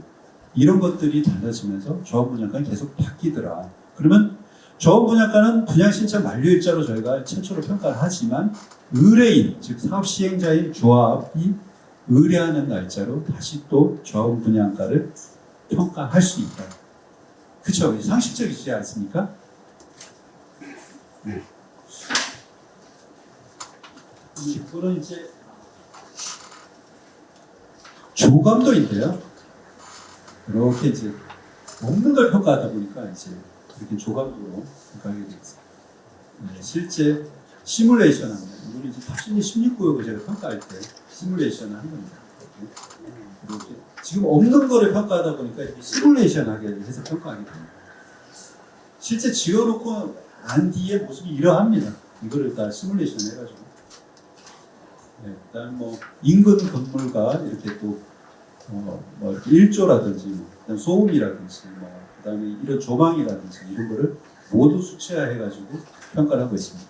이런 것들이 달라지면서 조합 분양가는 계속 바뀌더라. 그러면 조합 분양가는 분양 신청 만료일자로 저희가 최초로 평가를 하지만 의뢰인, 즉 사업 시행자인 조합이 의뢰하는 날짜로 다시 또 조합 분양가를 평가할 수 있다. 그렇죠? 상식적이지 않습니까? 네. 이거는 이제 조감도인데요. 이렇게 이제 먹는 걸 평가하다 보니까 이제 이렇게 조감도로 평가하게 되겠습니다. 네, 실제 시뮬레이션 합니다. 이거는 이제 탑승리 16구역을 제가 평가할 때 시뮬레이션을 한 겁니다. 이렇게 지금 없는 거를 평가하다 보니까 이렇게 시뮬레이션하게 해서 평가하게 됩니다. 실제 지어놓고 난 뒤에 모습이 이러합니다. 이거를 다 시뮬레이션 해가지고. 네, 일단 뭐 인근 건물과 이렇게 또 뭐 이렇게 일조라든지 뭐 소음이라든지 뭐 그다음에 이런 조망이라든지 이런 거를 모두 수치화해가지고 평가를 하고 있습니다.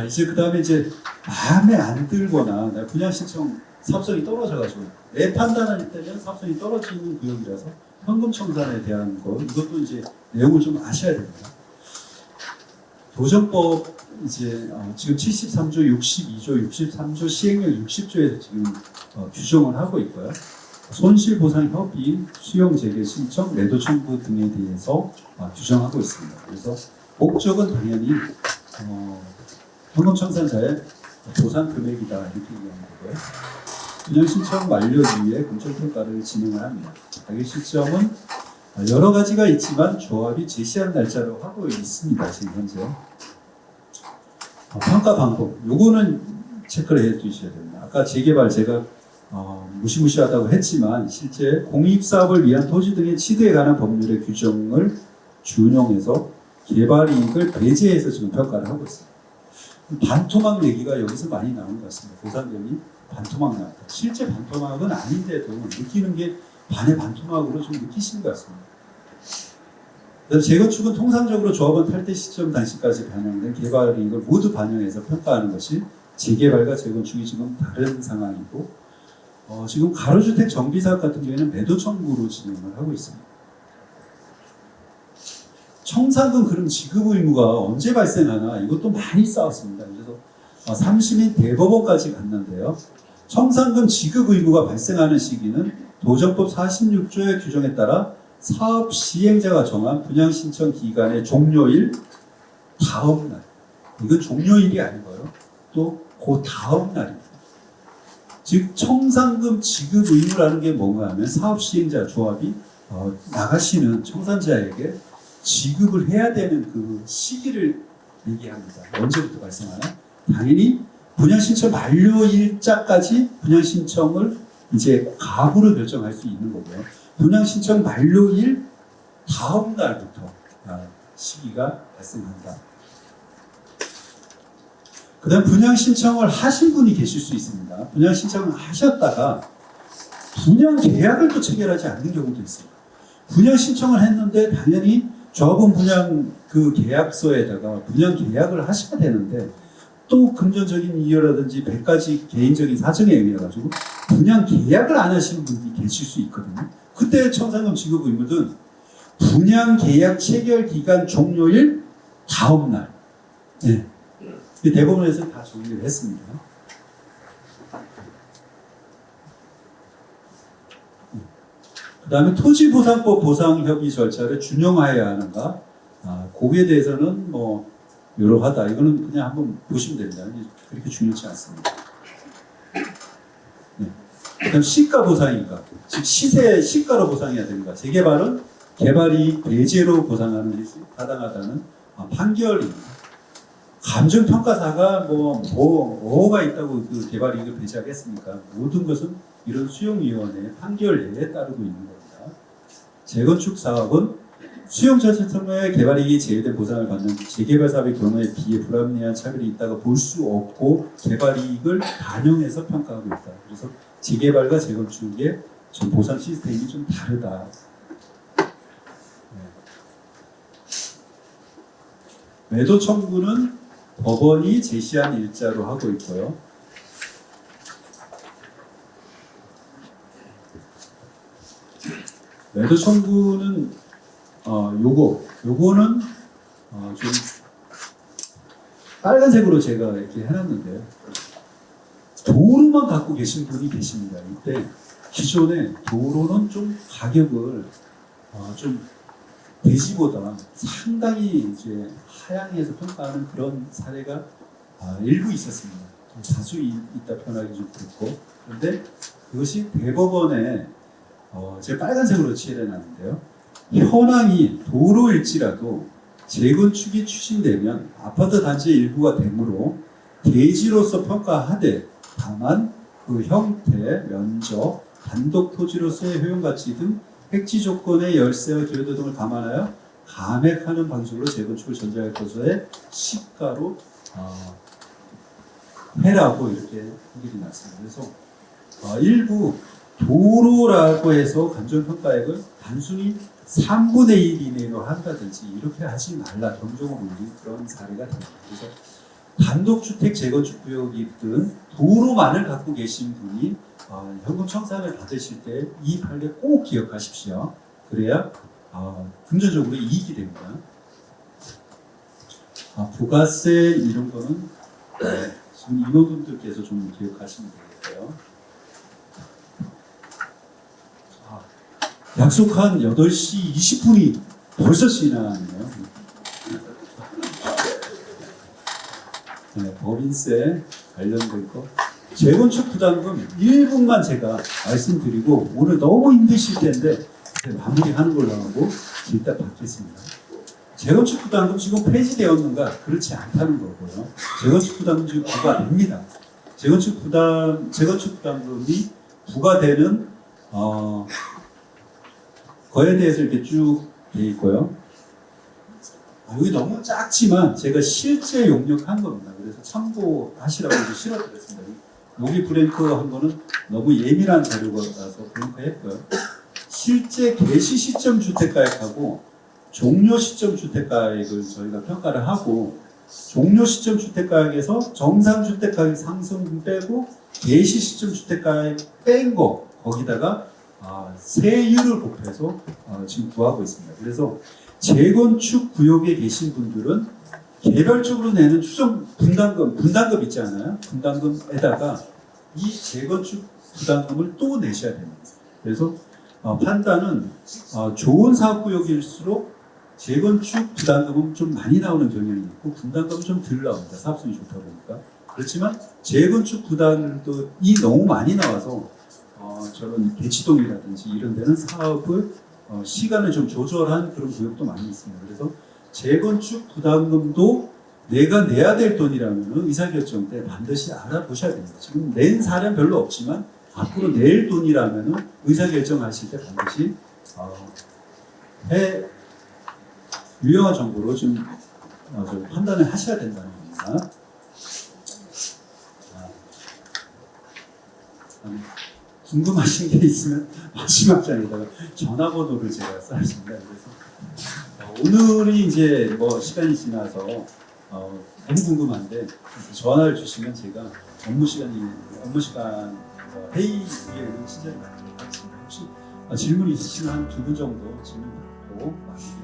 이제 그다음에 이제 마음에 안 들거나 내가 분양 신청 사업성이 떨어져가지고 내 판단할 때는 사업성이 떨어지는 구역이라서 현금 청산에 대한 거 이것도 이제 내용을 좀 아셔야 됩니다. 도정법 이제 지금 73조, 62조, 63조, 시행령 60조에서 지금 규정을 하고 있고요. 손실보상협의, 수용재개 신청, 매도 청구 등에 대해서 규정하고 있습니다. 그래서 목적은 당연히 현금청산자의 보상 금액이다 이렇게 얘기하는 거고요. 분양신청 만료 이후에 공정평가를 진행을 합니다. 가격 시점은 여러 가지가 있지만 조합이 제시한 날짜로 하고 있습니다. 지금 현재. 평가 방법, 요거는 체크를 해 두셔야 됩니다. 아까 재개발 제가 무시무시하다고 했지만 실제 공익사업을 위한 토지 등의 취득에 관한 법률의 규정을 준용해서 개발이익을 배제해서 지금 평가를 하고 있습니다. 반토막 얘기가 여기서 많이 나오는 것 같습니다. 보상금이 반토막 나왔다. 실제 반토막은 아닌데도 느끼는 게 반의 반토막으로 좀 느끼시는 것 같습니다. 그래서 재건축은 통상적으로 조합원 탈퇴 시점 당시까지 반영된 개발이익을 모두 반영해서 평가하는 것이 재개발과 재건축이 지금 다른 상황이고 지금 가로주택 정비사업 같은 경우에는 매도 청구로 진행을 하고 있습니다. 청산금 그럼 지급 의무가 언제 발생하나 이것도 많이 싸웠습니다. 그래서 3심인 대법원까지 갔는데요. 청산금 지급 의무가 발생하는 시기는 도정법 46조의 규정에 따라 사업 시행자가 정한 분양 신청 기간의 종료일 다음 날. 이건 종료일이 아니고요. 또 그 다음 날입니다. 즉 청산금 지급 의무라는 게 뭔가 하면 사업 시행자 조합이 나가시는 청산자에게 지급을 해야 되는 그 시기를 얘기합니다. 언제부터 발생하나? 당연히 분양신청 만료일자까지 분양신청을 이제 가부로 결정할 수 있는 거고요. 분양신청 만료일 다음 날부터 시기가 발생한다. 그 다음 분양신청을 하신 분이 계실 수 있습니다. 분양신청을 하셨다가 분양계약을 또 체결하지 않는 경우도 있습니다. 분양신청을 했는데 당연히 조합원 분양 그 계약서에다가 분양계약을 하셔야 되는데 또 금전적인 이유라든지 100가지 개인적인 사정에 의해 가지고 분양계약을 안 하시는 분들이 계실 수 있거든요. 그때 청산금 지급 의무는 분양계약 체결 기간 종료일 다음 날. 네. 대법원에서 다 정리를 했습니다. 그 다음에 토지보상법 보상협의 절차를 준용하여야 하는가? 거기에 대해서는 뭐 여러하다. 이거는 그냥 한번 보시면 됩니다. 그렇게 중요치 않습니다. 네. 그다음 시가 보상인가? 즉 시가로 보상해야 되는가? 재개발은 개발이 배제로 보상하는 것이 타당하다는 판결입니다. 감정평가사가 뭐가 있다고 그 개발 이익을 배제하겠습니까? 모든 것은 이런 수용위원회의 판결 내에 따르고 있는 겁니다. 재건축 사업은 수용자체청의 개발 이익이 제외된 보상을 받는 재개발 사업의 경우에 비해 불합리한 차별이 있다고 볼 수 없고 개발 이익을 반영해서 평가하고 있다. 그래서 재개발과 재건축의 좀 보상 시스템이 좀 다르다. 매도 청구는 법원이 제시한 일자로 하고 있고요. 매도 청구는 요거는 좀 빨간색으로 제가 이렇게 해놨는데요. 도로만 갖고 계신 분이 계십니다. 이때 기존에 도로는 좀 가격을 좀 대지보다 상당히 이제 하향해서 평가하는 그런 사례가 일부 있었습니다. 다수 있다 표현하기 좀 그렇고. 그런데 그것이 대법원에 제가 빨간색으로 칠해놨는데요. 현황이 도로일지라도 재건축이 추진되면 아파트 단지의 일부가 되므로 대지로서 평가하되 다만 그 형태, 면적, 단독 토지로서의 효용가치 등 획지 조건의 열세와 기여도 등을 감안하여 감액하는 방식으로 재건축을 전제할 것에 시가로 해라고 이렇게 판결이 났습니다. 그래서 일부 도로라고 해서 감정평가액을 단순히 3분의 1 이내로 한다든지 이렇게 하지 말라 경종을 울린 그런 사례가 됩니다. 그래서 단독주택 재건축 구역이든 도로만을 갖고 계신 분이 현금 청산을 받으실 때 이 판례 꼭 기억하십시오. 그래야 금전적으로 이익이 됩니다. 부가세 이런 거는 지금 인원분들께서 좀 기억하시면 되겠고요. 약속한 8시 20분이 벌써 지나네요. 네, 법인세 관련된 거. 재건축 부담금 1분만 제가 말씀드리고 오늘 너무 힘드실 텐데 마무리하는 걸로 하고 일단 받겠습니다. 재건축 부담금 지금 폐지되었는가? 그렇지 않다는 거고요. 재건축 부담금 지금 부과됩니다. 재건축 부담금이 부과되는 거에 대해서 이렇게 쭉 돼 있고요. 여기 너무 작지만 제가 실제 용역한 겁니다. 그래서 참고하시라고 이제 실어드렸습니다. 여기 브랭크한 거는 너무 예민한 자료라서 브랭크했고요. 실제 개시 시점 주택가액하고 종료 시점 주택가액을 저희가 평가를 하고 종료 시점 주택가액에서 정상 주택가액 상승 빼고 개시 시점 주택가액 뺀 거 거기다가 세율을 곱해서 지금 구하고 있습니다. 그래서 재건축 구역에 계신 분들은 개별적으로 내는 추정 분담금 있지 않아요? 분담금에다가 이 재건축 부담금을 또 내셔야 됩니다. 그래서 판단은 좋은 사업구역일수록 재건축 부담금은 좀 많이 나오는 경향이 있고 분담금은 좀 덜 나옵니다. 사업성이 좋다 보니까. 그렇지만 재건축 부담금이 너무 많이 나와서 저런 대치동이라든지 이런 데는 사업을 시간을 좀 조절한 그런 구역도 많이 있습니다. 그래서 재건축 부담금도 내가 내야 될 돈이라면 의사결정 때 반드시 알아보셔야 됩니다. 지금 낸 사례는 별로 없지만 앞으로 낼 돈이라면 의사결정하실 때 반드시 유용한 정보로 좀 판단을 하셔야 된다는 겁니다. 궁금하신 게 있으면 마지막 장에다가 전화번호를 제가 써있습니다. 그래서 오늘이 이제 뭐 시간이 지나서 너무 궁금한데 전화를 주시면 제가 업무 시간 회의 위에 오는 시간을 갖도록 하겠습니다. 혹시 질문 있으시면 한 2분 정도 질문 받고 마무리.